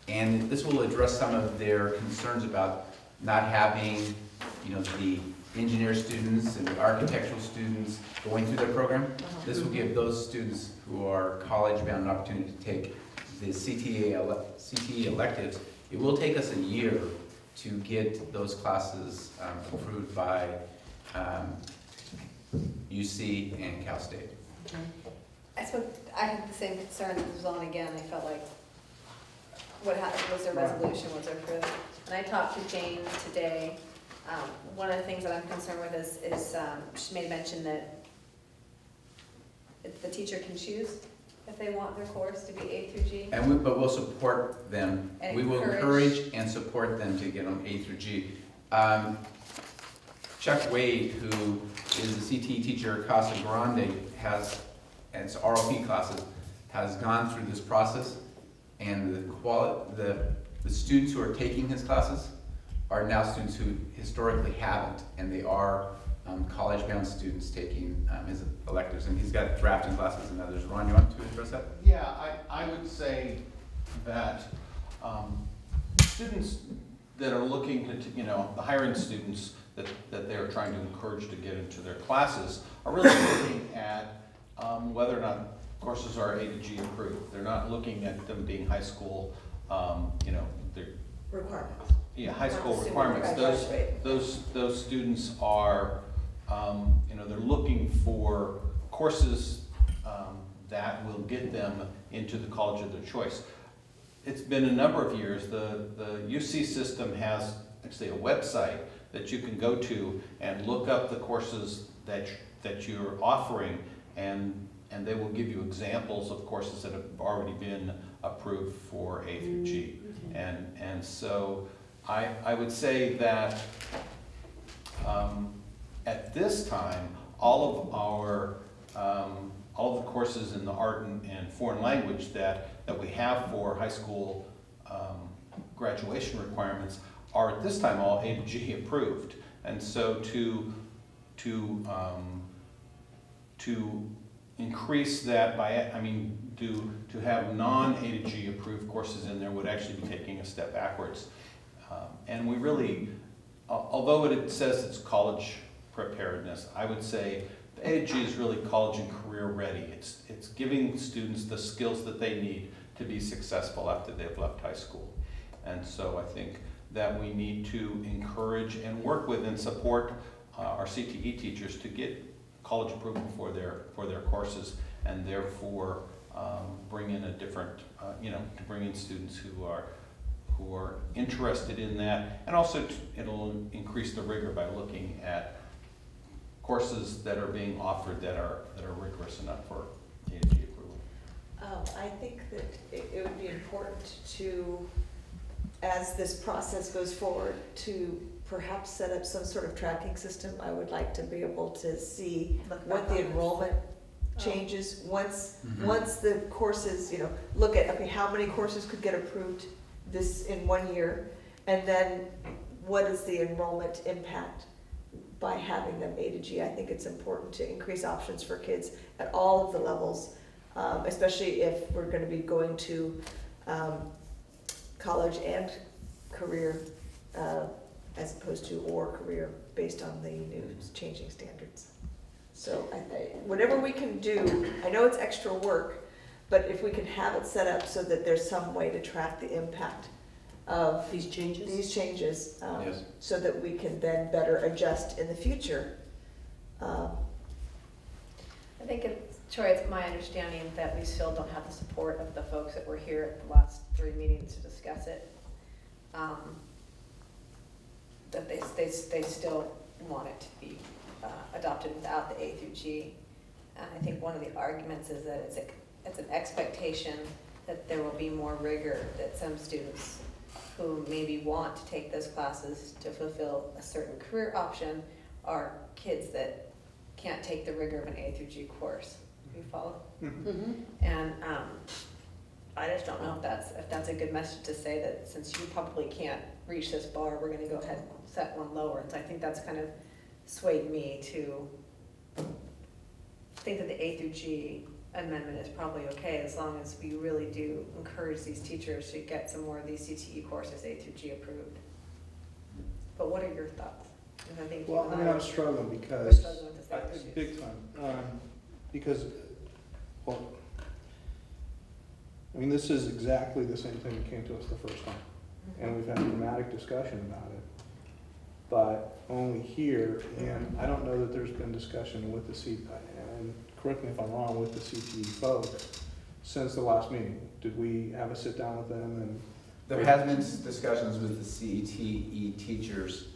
And this will address some of their concerns about not having, the engineer students and the architectural students going through their program. This will give those students who are college-bound an opportunity to take the CTE electives. It will take us a year to get those classes approved by UC and Cal State. I had the same concern that was on again. I felt like, what happened, was their resolution, was approved? And I talked to Jane today. One of the things that I'm concerned with is she made mention that the teacher can choose if they want their course to be A through G. But we'll support them. And we will encourage and support them to get them A through G. Chuck Wade, who is the CTE teacher at Casa Grande, and it's ROP classes, has gone through this process, and the students who are taking his classes are now students who historically haven't, and they are college-bound students taking his electives, and he's got drafting classes and others. Ron, you want to address that? Yeah, I would say that students that are looking to, the higher-end students that they're trying to encourage to get into their classes are really looking at whether or not courses are A to G approved. They're not looking at them being high school, they're Requirements. yeah, high school Not requirements. graduate. Those students are, they're looking for courses that will get them into the college of their choice. It's been a number of years. The UC system has actually a website that you can go to and look up the courses that you're offering, and they will give you examples of courses that have already been approved for A through G. And so I would say that at this time, all of the courses in the art and foreign language that we have for high school graduation requirements are at this time all A to G approved. And so to increase that by, to have non-A to G approved courses in there would actually be taking a step backwards. And we really, although it says it's college preparedness, I would say the A to G is really college and career ready. It's giving students the skills that they need to be successful after they've left high school. And so I think that we need to encourage and work with and support our CTE teachers to get college approval for their courses, and therefore bring in a different, to bring in students who are interested in that, and also it'll increase the rigor by looking at courses that are being offered that are rigorous enough for A to G approval. I think that it would be important to, as this process goes forward, to perhaps set up some sort of tracking system. I would like to be able to see what the enrollment changes once the courses, look at, okay, how many courses could get approved this in 1 year, and then what is the enrollment impact by having them A to G. I think it's important to increase options for kids at all of the levels, especially if we're going to be going to college and career, as opposed to or career, based on the new changing standards. So whatever we can do, I know it's extra work, but if we can have it set up so that there's some way to track the impact of These changes? Yes. So that we can then better adjust in the future. I think Troy, it's my understanding that we still don't have the support of the folks that were here at the last 3 meetings to discuss it. That they still want it to be adopted without the A through G. And I think one of the arguments is that it's an expectation that there will be more rigor, that some students who maybe want to take those classes to fulfill a certain career option are kids that can't take the rigor of an A through G course. You follow? Mm-hmm. And I just don't know if that's a good message to say, that since you probably can't reach this bar, we're going to go ahead and set one lower. And so I think that's kind of swayed me to think that the A through G amendment is probably okay, as long as we really do encourage these teachers to get some more of these CTE courses A through G approved. But what are your thoughts? And I think Well, I'm struggling we're because, struggling with the same issues. big time, because, well, this is exactly the same thing that came to us the first time, and we've had a dramatic discussion about it, but only here, and I don't know that there's been discussion with the and correct me if I'm wrong, with the CTE folks since the last meeting. Did we have a sit down with them and? There has been discussions with the CTE teachers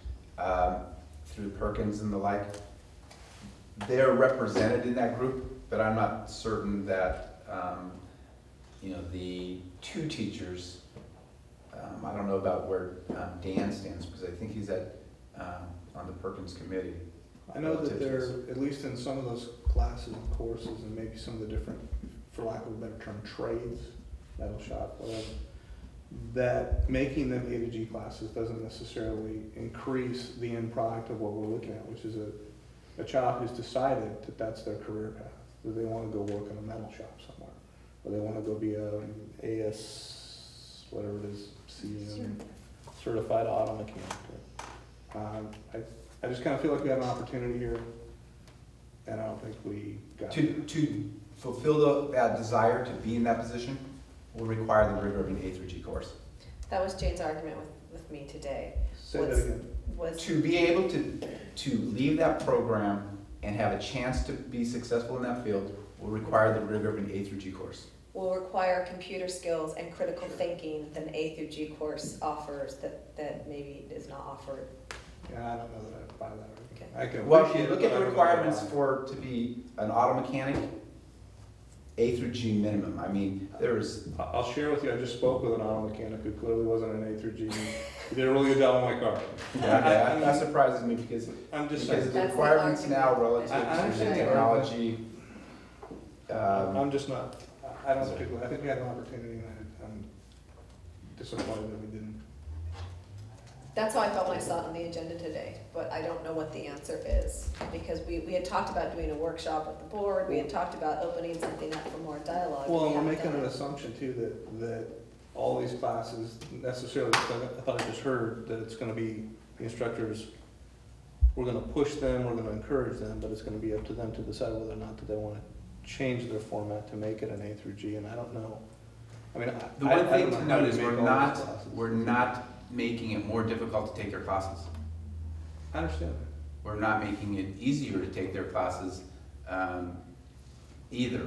through Perkins and the like. They're represented in that group, but I'm not certain that the two teachers. I don't know about where Dan stands, because I think he's on the Perkins committee. I know that they're, at least in some of those classes and courses, and maybe some of the different, for lack of a better term, trades, metal shop, whatever, that making them A to G classes doesn't necessarily increase the end product of what we're looking at, which is a child who's decided that that's their career path, that they want to go work in a metal shop somewhere, or they want to go be a AS, whatever it is, CM, certified auto mechanic. I just kind of feel like we have an opportunity here, and I don't think we got it. To fulfill that desire to be in that position will require the rigor of an A through G course. That was Jane's argument with me today. Say that again. To be able to leave that program and have a chance to be successful in that field will require the rigor of an A through G course. Will require computer skills and critical thinking that an A through G course offers that maybe is not offered. Yeah, I don't know that I buy that. Okay. I can Well, if appreciate you look it, at but the I don't know that I requirements buy it. to be an auto mechanic, A through G minimum. I mean, there's. I'll share with you, I just spoke with an auto mechanic who clearly wasn't an A through G. He did a really good job on my car. That surprises me because I'm just because saying. the That's the requirements argument. now relative I to the understand. technology. I'm just not, I don't think, I think we had an opportunity, and I'm disappointed that we didn't. That's how I felt when I saw it on the agenda today, but I don't know what the answer is. Because we had talked about doing a workshop with the board, we had talked about opening something up for more dialogue. Well, and We we're haven't making done an it. assumption too that all these classes necessarily, I thought I just heard that it's gonna be, the instructors, we're gonna push them, we're gonna encourage them, but it's gonna be up to them to decide whether or not that they wanna change their format to make it an A through G, and I don't know. I mean, The one I thing don't know to how note you is make we're all not, these classes. we're not making it more difficult to take their classes. I understand that. We're not making it easier to take their classes either,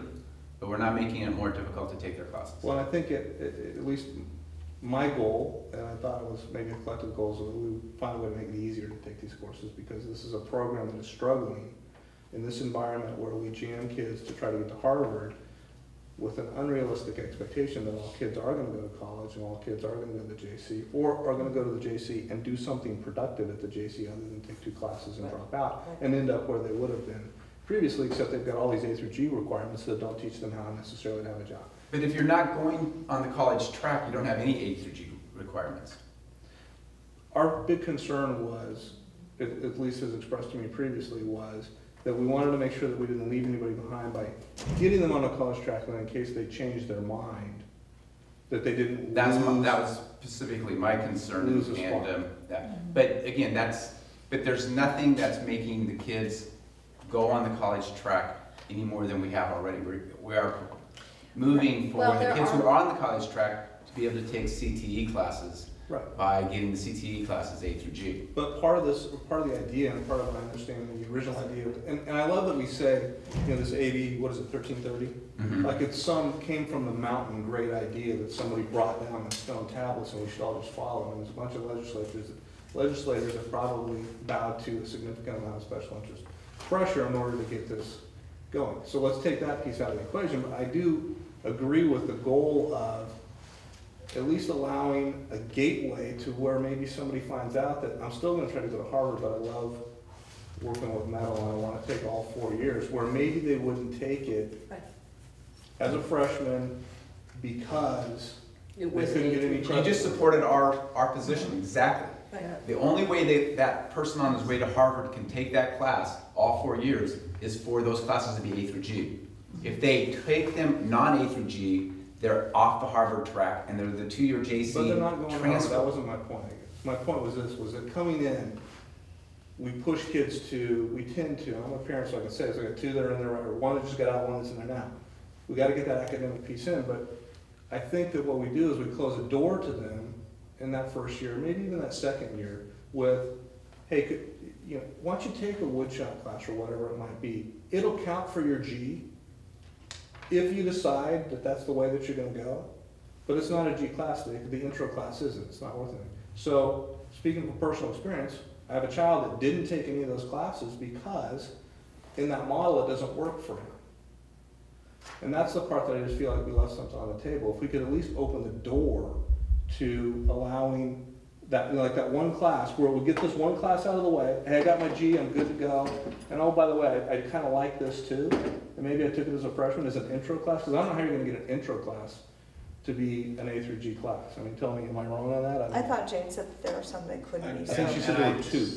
but we're not making it more difficult to take their classes. Well, I think at least my goal, and I thought it was maybe a collective goal, is that we would find a way to make it easier to take these courses, because this is a program that is struggling in this environment where we jam kids to try to get to Harvard with an unrealistic expectation that all kids are going to go to college and all kids are going to go to the JC, or are going to go to the JC and do something productive at the JC other than take 2 classes and drop out and end up where they would have been previously, except they've got all these A through G requirements that don't teach them how necessarily to have a job. But if you're not going on the college track, you don't have any A through G requirements. Our big concern was, at least as expressed to me previously, was that we wanted to make sure that we didn't leave anybody behind by getting them on a college track, and in case they changed their mind, that they didn't That lose. was specifically my concern. Lose a spot. But again, but there's nothing that's making the kids go on the college track any more than we have already. We are moving for Well, the there kids who are- are on the college track to be able to take CTE classes Right. by getting the CTE classes A through G. But part of the idea, and part of my understanding, the original idea, and I love that we say, you know, this AB, what is it, 1330? Mhm. Like it's came from the mountain, great idea that somebody brought down on stone tablets and we should all just follow. And there's a bunch of legislators that probably bowed to a significant amount of special interest pressure in order to get this going. So let's take that piece out of the equation. But I do agree with the goal of at least allowing a gateway to where maybe somebody finds out that I'm still gonna try to go to Harvard, but I love working with metal and I wanna take all 4 years, where maybe they wouldn't take it Right. as a freshman because It they wasn't couldn't get A any through credit. You just supported our position, exactly. Right. The only way that person on his way to Harvard can take that class, all 4 years, is for those classes to be A through G. If they take them non-A through G, they're off the Harvard track, and they're the 2-year JC But they're not going to Harvard, transfer. that wasn't my point. My point was this, was that coming in, we push kids to, we tend to, I'm a parent so I can say this, I got 2 that are in there, or 1 that just got out, 1 that's in there now. We gotta get that academic piece in, but I think that what we do is we close a door to them in that first year, maybe even that second year, with, hey, why don't you take a woodshop class or whatever it might be? It'll count for your G if you decide that that's the way that you're gonna go. But it's not a G class, the intro class isn't, it's not worth it. So, speaking from personal experience, I have a child that didn't take any of those classes because in that model it doesn't work for him. And that's the part that I just feel like we left something on the table. If we could at least open the door to allowing that, like that one class where we get this one class out of the way, hey, I got my G, I'm good to go. And oh, by the way, I kind of like this too. And maybe I took it as a freshman as an intro class, because I don't know how you're going to get an intro class to be an A through G class. I mean, tell me, am I wrong on that? I thought Jane said that there were some that couldn't be. I think she said there were 2.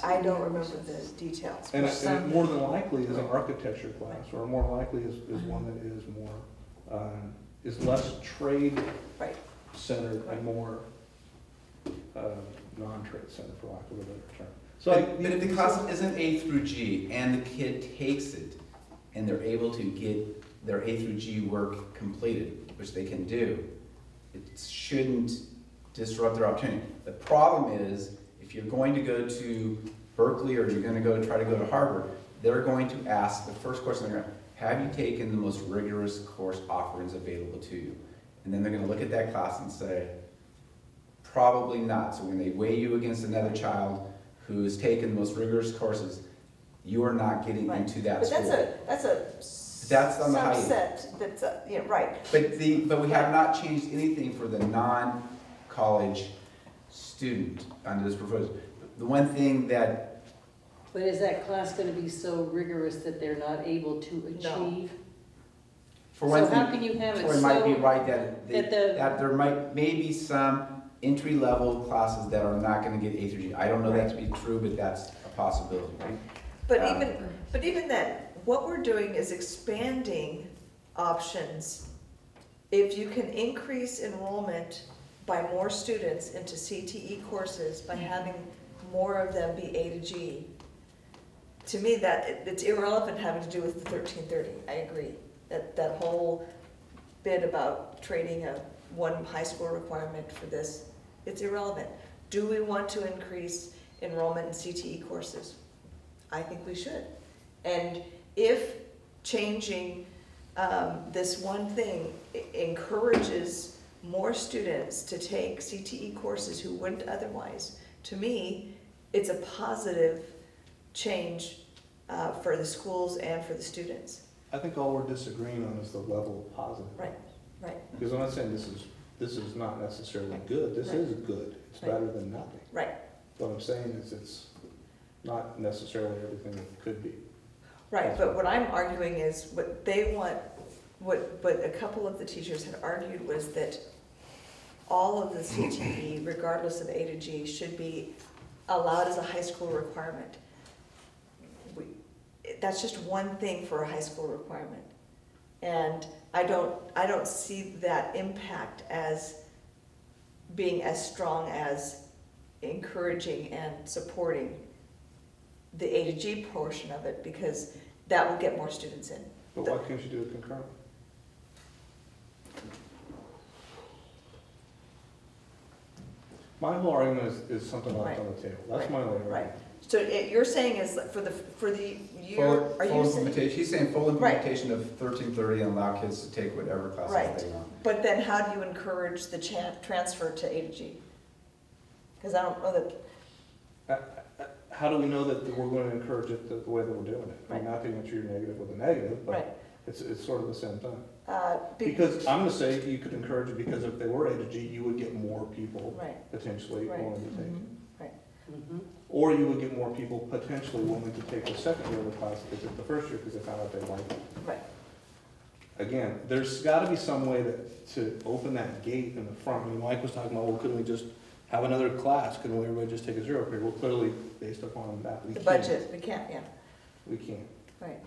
I don't remember the details. And more than likely is an architecture class, or more likely is one that is more, is less trade Right. centered and more non-trade centered, for lack of a better term. So But if the class isn't A through G, and the kid takes it, and they're able to get their A through G work completed, which they can do, it shouldn't disrupt their opportunity. The problem is, if you're going to go to Berkeley or you're going to try to go to Harvard, they're going to ask, the first question they're going to, have you taken the most rigorous course offerings available to you? And then they're going to look at that class and say, probably not. So when they weigh you against another child who has taken the most rigorous courses, you are not getting Right. into that But school. that's on the high end. subset, that's, yeah, right. But we have not changed anything for the non-college student under this proposal. The one thing that, But is that class gonna be so rigorous that they're not able to achieve? for one So how thing, can you have it Troy might be so right that that the- there may be some entry-level classes that are not gonna get A through G. I don't know that to be true, but that's a possibility. But Um, even then, what we're doing is expanding options. If you can increase enrollment by more students into CTE courses, by having more of them be A to G, to me, that, it's irrelevant having to do with the 1330. I agree. That whole bit about trading one high school requirement for this, it's irrelevant. Do we want to increase enrollment in CTE courses? I think we should. And if changing this one thing encourages more students to take CTE courses who wouldn't otherwise, to me, it's a positive change for the schools and for the students. I think all we're disagreeing on is the level of positive. Right, right, Because I'm not saying this is not necessarily good, this Right. is good, it's Right. better than nothing. right, What I'm saying is it's not necessarily everything it could be. right. But what I'm arguing is what they want, what a couple of the teachers had argued was that all of the CTE, regardless of A to G, should be allowed as a high school requirement. That's just one thing for a high school requirement. And I don't see that impact as being as strong as encouraging and supporting the A to G portion of it, because that will get more students in. But why can't you do it concurrently? My whole argument is something left on the table. That's my only argument. Right. So you're saying is for the year, Full are you saying? implementation, he's saying full Right. implementation of 1330 and allow kids to take whatever Right. classes they want. But then how do you encourage the transfer to A to G? Because I don't know that, How do we know that we're going to encourage it the way that we're doing it? I mean, Right. not to answer your negative with a negative, right. but it's sort of the same thing. Be- Because I'm gonna say you could encourage it, because if they were A to G, you would get more people Right, potentially Right. willing to take it. right. Mhm. Or you would get more people potentially willing to take the second year of the class if they took the first year because they found out they liked it. Right. Again, there's gotta be some way to open that gate in the front. I mean, Mike was talking about, well, couldn't we just have another class? Couldn't we everybody just take a zero period? Well, clearly, based upon that, we The can't. budget, we can't, yeah, We can't. right.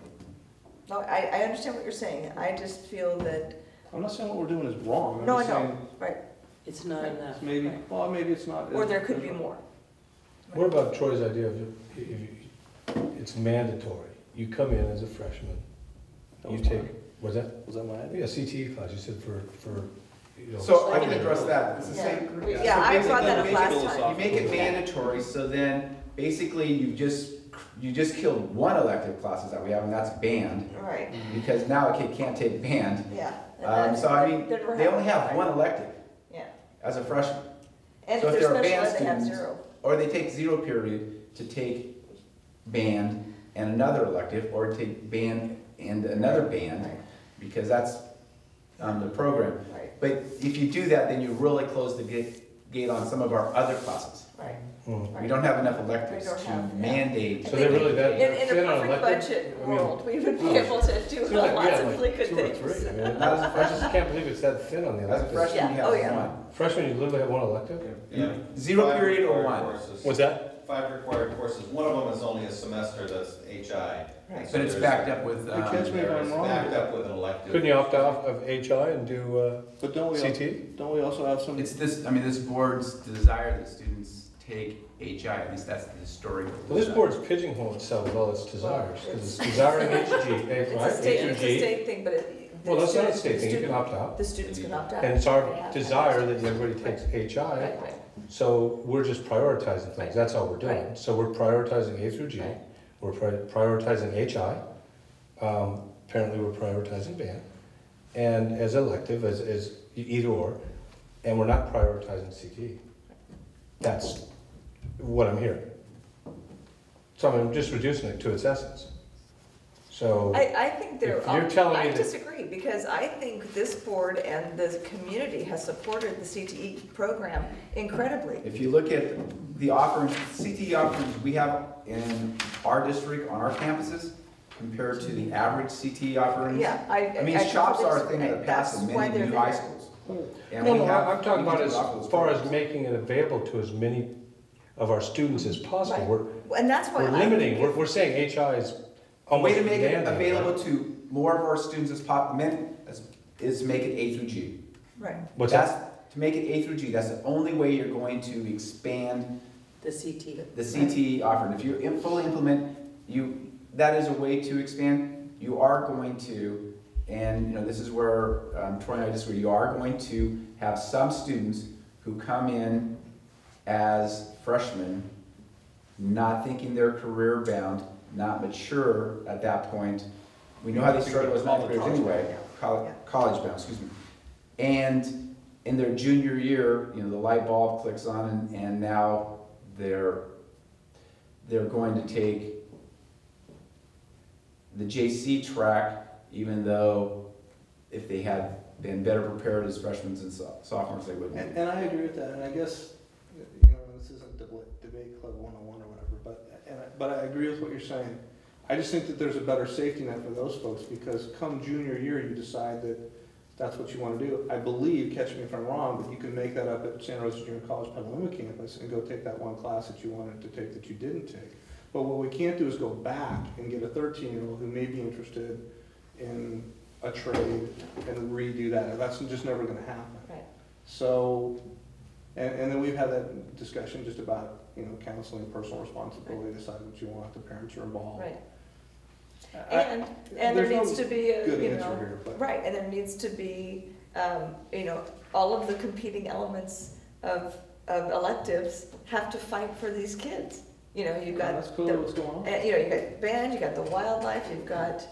No, I understand what you're saying. I just feel that, I'm not saying what we're doing is wrong. no, I'm I just know, saying right. It's not enough. maybe, Right. well, maybe it's not. Or there could be more. What about Troy's idea of it's mandatory? You come in as a freshman, That you was take, mine. was that? Was that my idea? Yeah, CTE class, you said for, you know. So I can address that, it's the Yeah. same. Yeah, I brought that up Basically, last time. You make it mandatory, so then basically you just killed one elective classes that we have, and that's band, Right, because now a kid can't take band. yeah. And So I mean, then we're they only having- have one elective Yeah. as a freshman. And So if if they're they're special band ed, they have students- zero. Or they take 0 period to take band and another elective, or take band and another band, Right. because that's the program. Right, But if you do that, then you really close the gate on some of our other classes. right. Mhm. We don't have enough electives We don't to have, yeah. mandate. So they're really that In a thin on perfect elective? budget I mean, world, we would be oh, able to do seems like we lots have of like really good 2 or things. 3. I mean, Not as a I freshman. just can't believe it's that thin on the As a electives. freshman, you Yeah, oh, have yeah. one. Freshman, you literally have one elective? Yeah. 0 Five period or required 1. courses. What's that? 5 required courses. One of them is only a semester, that's HI. Right. But it's backed up with, You catch me if I'm It's wrong. backed up with an elective. Couldn't you opt out of HI and do But don't we, CT? don't we also have some? it's this, I mean, this board's desire that students take HI, at least that's the historical. Well, this desire. board's pigeonholing itself with all its desires, because it's desiring HG, right? It's a HG. state thing, but it. Well, that's not a the state thing, you can student- opt out. The students can opt out. And it's our They have to. desire that everybody takes HI, Right, right, so we're just prioritizing Right. things, that's all we're doing. Right. So we're prioritizing A through G, Right. we're prioritizing HI, apparently we're prioritizing band, and as elective, as either or, and we're not prioritizing CT. That's what I'm hearing. So I'm just reducing it to its essence. So, I think there, If you're telling me I that- disagree, because I think this board and the community has supported the CTE program incredibly. If you look at the offerings, CTE offerings we have in our district, on our campuses, compared to the average CTE offerings. Yeah, I mean, shops are a thing of the past in many new high schools. And No, we no, have- I'm talking we about do as offer those far as programs. making it available to as many of our students as possible. Right. And that's why We're I limiting, think we're saying HI is A almost way to make it demanding, available right? to more of our students is make it A through G. right. What's That's, that? to make it A through G, that's the only way you're going to expand The CT. the CTE offer. And if you fully implement, that is a way to expand. You are going to, and you know, this is where Troy and I disagree, you are going to have some students who come in as freshmen, not thinking they're career bound, not mature at that point. We know how they struggle as ninth graders anyway, college bound, excuse me. And in their junior year, you know, the light bulb clicks on and now they're going to take the JC track, even though if they had been better prepared as freshmen and sophomores, they wouldn't. And I agree with that, and I guess, this isn't debate club 101 or whatever, but I agree with what you're saying. I just think that there's a better safety net for those folks, because come junior year, you decide that that's what you want to do. I believe, catch me if I'm wrong, but you can make that up at Santa Rosa Junior College Petaluma campus and go take that one class that you wanted to take that you didn't take. But what we can't do is go back and get a 13-year-old who may be interested in a trade and redo that. That's just never going to happen. Right. So, and then we've had that discussion just about, counseling, personal responsibility, decide what you want, the parents are involved. Right. And there there's needs no to be a, good you answer know, here, but- right, and there needs to be, all of the competing elements of electives have to fight for these kids. You've got. That's cool, the- what's going on? You got band, you got the wildlife, you've got,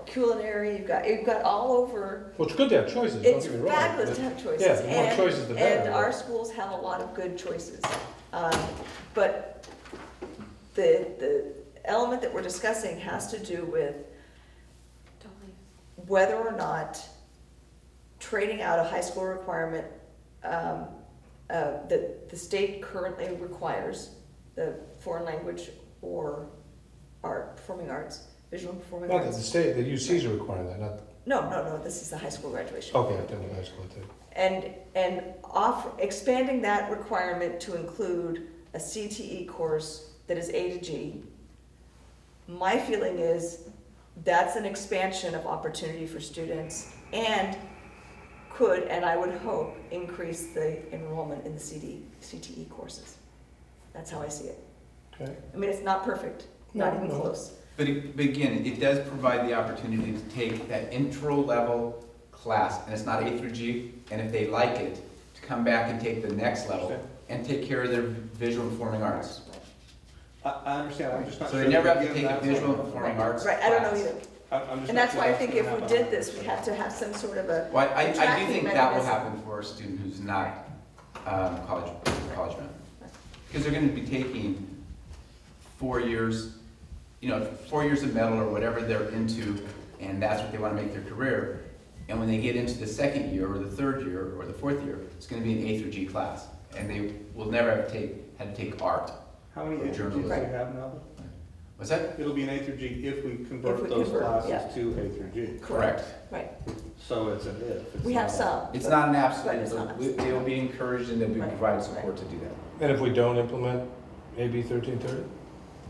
culinary, you've got all over. Well, it's good to have choices, don't It's get me wrong. fabulous but- to have choices. Yeah, the more and- choices, the better. And our schools have a lot of good choices. But the element that we're discussing has to do with whether or not trading out a high school requirement that the state currently requires, the foreign language or performing arts, visual and performing Not that arts. the state, the UCs are requiring that, not, No, this is the high school graduation. okay, I've done it in high school too. And expanding that requirement to include a CTE course that is A to G, my feeling is that's an expansion of opportunity for students and could, and I would hope, increase the enrollment in the CTE courses. That's how I see it. Okay. I mean, it's not perfect, not even No. close. But again, it does provide the opportunity to take that intro level class, and it's not A through G, and if they like it, to come back and take the next level and take care of their visual and performing arts. I understand, I'm just not So sure. they never have to again, take a that's visual and what- performing arts Right, I don't know class. either. I'm just And not that's sure why I think gonna if we happen. did this, we have to have some sort of a. Well, I do tracking think that will mechanism. happen for a student who's not college bound. Because they're gonna be taking 4 years, 4 years of metal or whatever they're into, and that's what they wanna make their career. And when they get into the second year, or the third year, or the fourth year, it's gonna be an A through G class. And they will never have to take art. How many or A through Gs do you journalism. have now? What's that? It'll be an A through G if we If convert we those convert, classes yeah. to A through G. Correct. Right, So it's an if. It's we have not a- some. It's but- not an but absolute, it's not absolute. they will be encouraged and they'll be Right, provided support to do that. And if we don't implement AB 1330?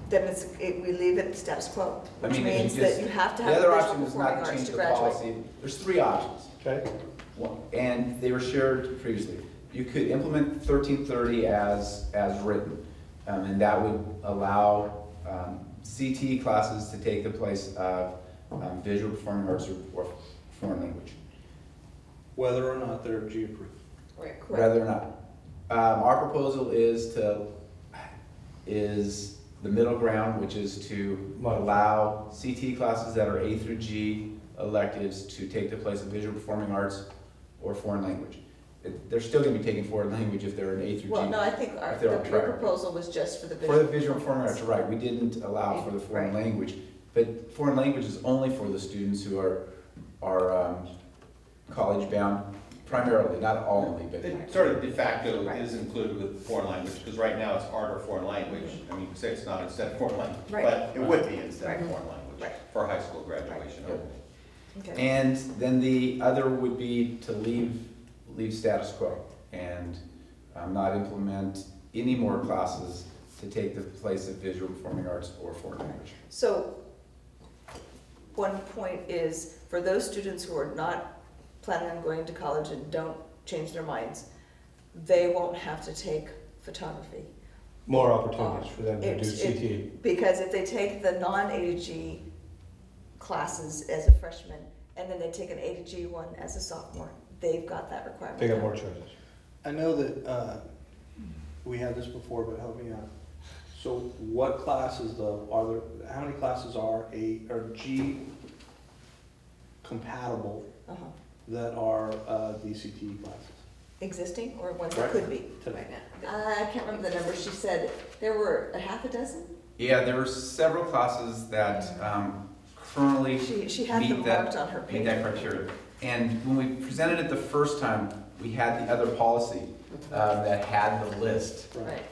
Then we leave it status quo, I which mean, if you means just- that you have to The have other visual option is performing not to arts change to the graduate. policy. There's 3 options. Okay. And they were shared previously. You could implement 1330 as written, and that would allow CTE classes to take the place of visual performing arts or foreign language, Whether or not they're G approved. Correct. rather or not. Our proposal is the middle ground, which is to allow CTE classes that are A through G electives to take the place of visual performing arts or foreign language. They're still gonna be taking foreign language if they're an A through G. Well, no, I think if they're on your track. proposal was just for the For visual. the visual performing arts, right, we didn't allow for the foreign Right. language, but foreign language is only for the students who are college bound, primarily, not only, but. It sort of de facto Right. is included with foreign language, because right now it's art or foreign language. I mean, you can say it's not instead of foreign language, Right. but it would be instead Right. of foreign language Right. for high school graduation. Right. Okay. And then the other would be to leave leave status quo and not implement any more classes to take the place of visual performing arts or foreign language. So, one point is, for those students who are not planning on going to college and don't change their minds, they won't have to take photography. More opportunities for them to do It's- CTE. Because if they take the non-A-to-G classes as a freshman, and then they take an A-to-G one as a sophomore, they've got that requirement. They got now. more choices. I know that, we had this before, but help me out. So what classes though, how many classes are G compatible Uh-huh. that are, DCT classes? Existing, or ones that Right. could be? Today. I can't remember the number, she said there were a half a dozen? Yeah, there were several classes that currently She had them meet that, marked on her meet page. that criteria. And when we presented it the first time, we had the other policy that had the list Right.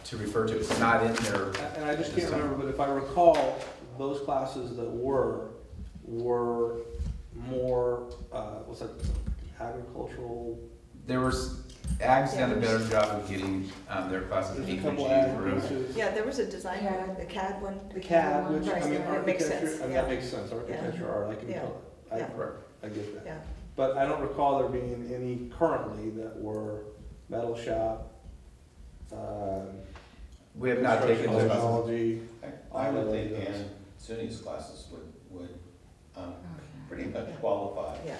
to refer to. It's not in there. And I just at this can't time. remember, but if I recall, those classes that were more, what's that, agricultural? There was, Ag's done a better job of getting their classes There's A a through couple G. ag for- pieces. Yeah, there was a design one, the CAD one. The CAD, one. which, I Right, mean, that makes architecture, sense, I mean, yeah. that makes sense, architecture, art, I can Yeah. tell, Yeah. I get that. Yeah, But I don't recall there being any currently that were metal shop, We have not taken construction those classes. technology. I would think Ann SUNY's classes would pretty much qualify. yeah.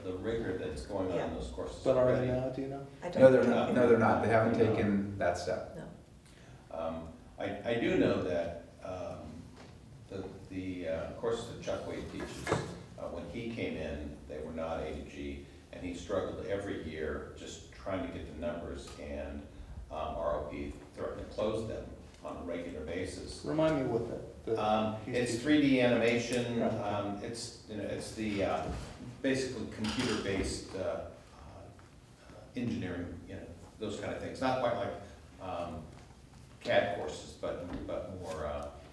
The rigor that's going on in those courses. But are they already. now, do you know? I don't. No, they're not. No, they're not. They haven't taken that step. No. I do know that the courses that Chuck Wade teaches, when he came in, they were not A to G, and he struggled every year just trying to get the numbers, and ROP threatened to close them on a regular basis. Remind me what he's It's teaching. 3D animation, Right. it's the basically computer-based engineering, those kind of things. Not quite like CAD courses, but more,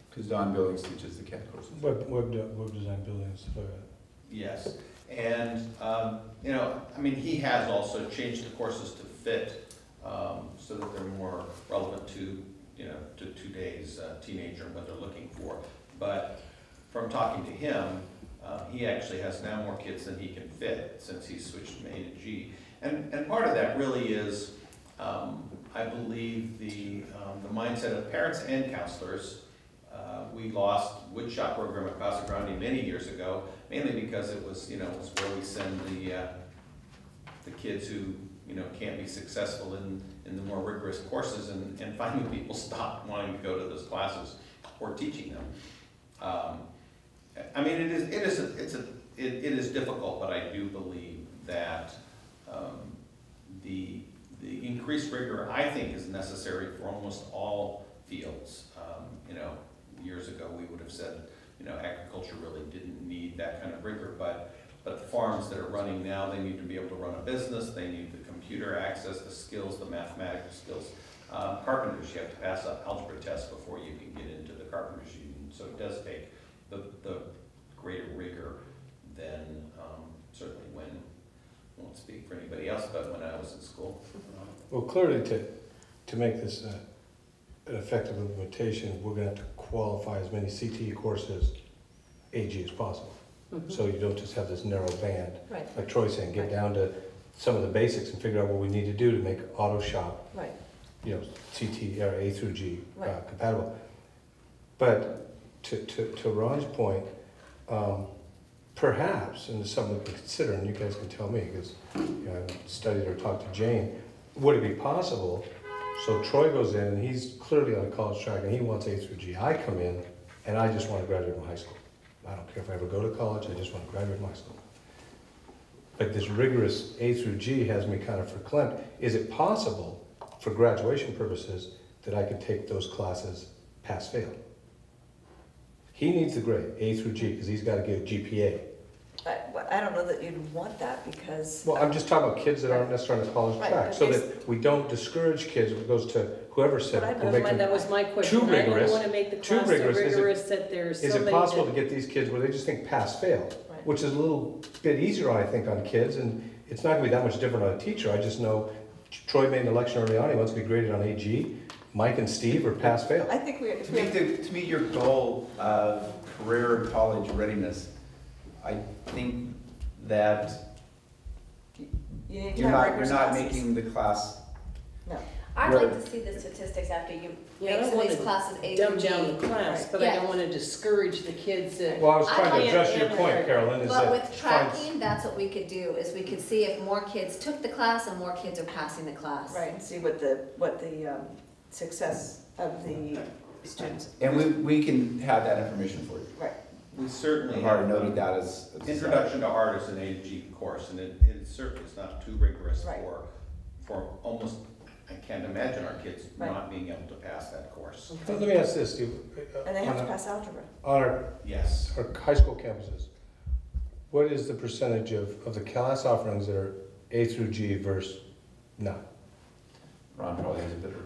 Because Don Billings teaches the CAD courses. Web design buildings, stuff like that. yes. And, I mean, he has also changed the courses to fit so that they're more relevant to, to today's teenager and what they're looking for. But from talking to him, he actually has now more kids than he can fit since he's switched from A to G. And part of that really is, I believe, the mindset of parents and counselors. We lost woodshop program at Casa Grande many years ago, mainly because it was, it was where we send the kids who, can't be successful in the more rigorous courses, and finally people stopped wanting to go to those classes or teaching them. I mean, it is difficult, but I do believe that the increased rigor, I think, is necessary for almost all fields. Years ago, we would have said, agriculture really didn't need that kind of rigor, but the farms that are running now, they need to be able to run a business, they need the computer access, the skills, the mathematical skills. Carpenters, you have to pass an algebra test before you can get into the carpenter's union, so it does take the greater rigor than certainly when, I won't speak for anybody else, but when I was in school. Well, clearly to make this an effective implementation, we're gonna have to qualify as many CTE courses AG as possible. So you don't just have this narrow band. Right, Like Troy's saying, get Right. down to some of the basics and figure out what we need to do to make auto shop, right, CT or A through G Right. compatible. But to Ron's point, perhaps, and it's something we can consider, and you guys can tell me, because I studied or talked to Jane, would it be possible, so Troy goes in and he's clearly on a college track and he wants A through G. I come in and I just want to graduate from high school. I don't care if I ever go to college, I just want to graduate from high school. But this rigorous A through G has me kind of verklempt. Is it possible, for graduation purposes, that I could take those classes pass-fail? He needs the grade, A through G, because he's got to get a GPA. I don't know that you'd want that, because. Well, I'm just talking about kids that aren't necessarily on the college Right, track, but so it's- that we don't discourage kids, it goes to whoever said, But I we'll know make them. That was my question. Too I don't rigorous. want to make the Too class so rigorous. Is it- rigorous that there's Is somebody it possible that- to get these kids where they just think pass-fail? Right. which is a little bit easier, I think, on kids, and it's not gonna be that much different on a teacher. I just know Troy made an election early on, he wants to be graded on AG. Mike and Steve are pass-fail. I think we, if we have, To meet your goal of career and college readiness, I think that you need to you're have not rigorous classes. making the class. No. I'd Right. like to see the statistics after you Yeah, I make don't some of these wanna classes A dumb through down the G. class, Right. but I Yeah. don't wanna discourage the kids that. Well, I was I trying to like address your it. point, Carolyn, is But that. with tracking, that's what we could do, is we could see if more kids took the class and more kids are passing the class. Right, and see what the success of the students. And we can have that information for you. Right. We certainly I've have already noted that as. Introduction to Art is an A to G course, and it certainly is not too rigorous Right. for almost, I can't imagine our kids Right. not being able to pass that course. Let me ask this, Steve. And they have to On pass algebra. our Yes. high school campuses, what is the percentage of the class offerings that are A through G versus not? Ron probably has a better.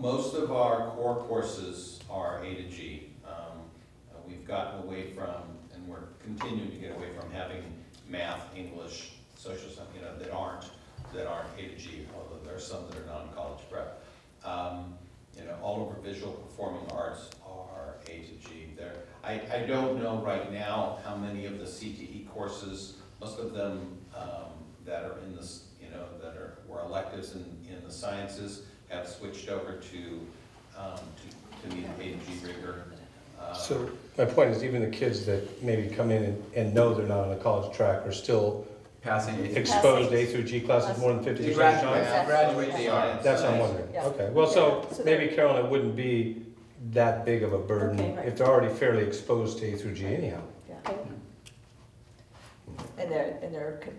Most of our core courses are A to G. We've gotten away from, and we're continuing to get away from having math, English, social stuff, that aren't A to G, although there are some that are non-college prep. All of our visual performing arts are A to G. I don't know right now how many of the CTE courses, most of them that are in this, were electives in the sciences, have switched over to meet A to G rigor. So my point is, even the kids that maybe come in and know they're not on a college track are still Passing. exposed to A through G classes more than 50% of the time? Graduate, they are. That's what I'm wondering. Yeah. Okay, well, so Yeah, so maybe, Carolyn, it wouldn't be that big of a burden Okay, right. if they're already fairly exposed to A through G anyhow. Yeah. And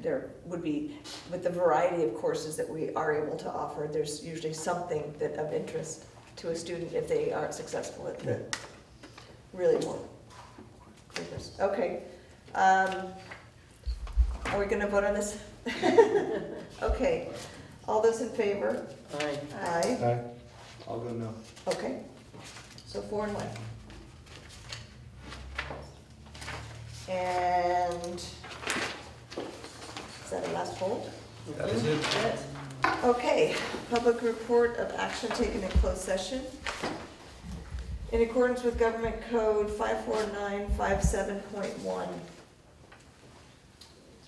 there would be, with the variety of courses that we are able to offer, there's usually something that of interest to a student if they aren't successful at the really more rigorous. Okay. Are we gonna vote on this? Okay. All those in favor? Aye. Aye. Aye. I'll go no. Okay. So 4 and 1. And is that our last vote? That is it. Okay, public report of action taken in closed session. In accordance with Government Code 54957.1.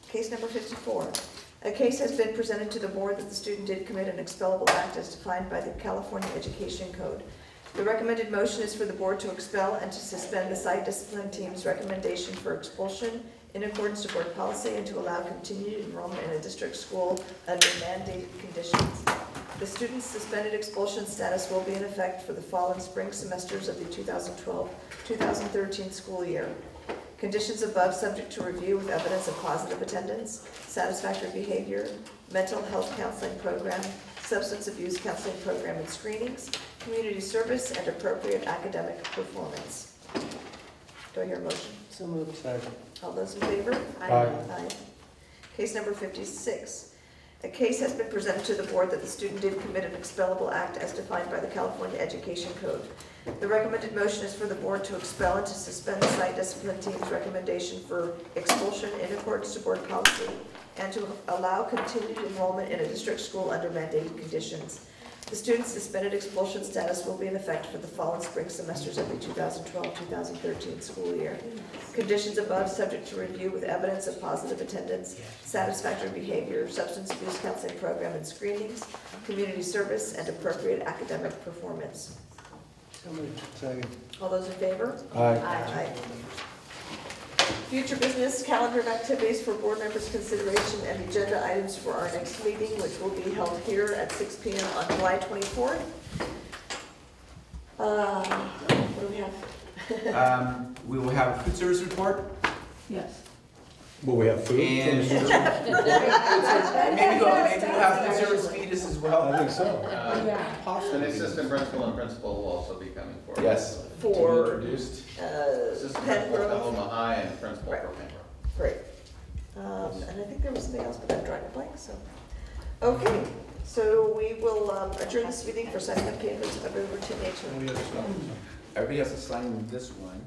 Case number 54. A case has been presented to the board that the student did commit an expellable act as defined by the California Education Code. The recommended motion is for the board to expel and to suspend the site discipline team's recommendation for expulsion in accordance to board policy and to allow continued enrollment in a district school under mandated conditions. The student's suspended expulsion status will be in effect for the fall and spring semesters of the 2012-2013 school year. Conditions above subject to review with evidence of positive attendance, satisfactory behavior, mental health counseling program, substance abuse counseling program and screenings, community service, and appropriate academic performance. Do I hear a motion? So moved. Second. All those in favor? Aye. Aye. Case number 56. A case has been presented to the board that the student did commit an expellable act as defined by the California Education Code. The recommended motion is for the board to expel and to suspend the site discipline team's recommendation for expulsion in accordance to board policy and to allow continued enrollment in a district school under mandated conditions. The student's suspended expulsion status will be in effect for the fall and spring semesters of the 2012-2013 school year. Conditions above subject to review with evidence of positive attendance, satisfactory behavior, substance abuse counseling program and screenings, community service, and appropriate academic performance. So moved. Second. All those in favor? Aye. Aye. Future business, calendar of activities for board members' consideration and agenda items for our next meeting, which will be held here at 6 p.m. on July 24th. What do we have? We will have a food service report Yes. Will we have food? and maybe we'll have food service fetus as well. I think so. An assistant principal and principal will also be coming forward. Yes. For, Introduced. Assistant principal Pengrove. Petaluma High and principal Right. for Pengrove. Great. And I think there was something else, but I'm drawing a blank, so. Okay, so we will adjourn this meeting for signing of papers of a routine nature. Everybody has to sign this one.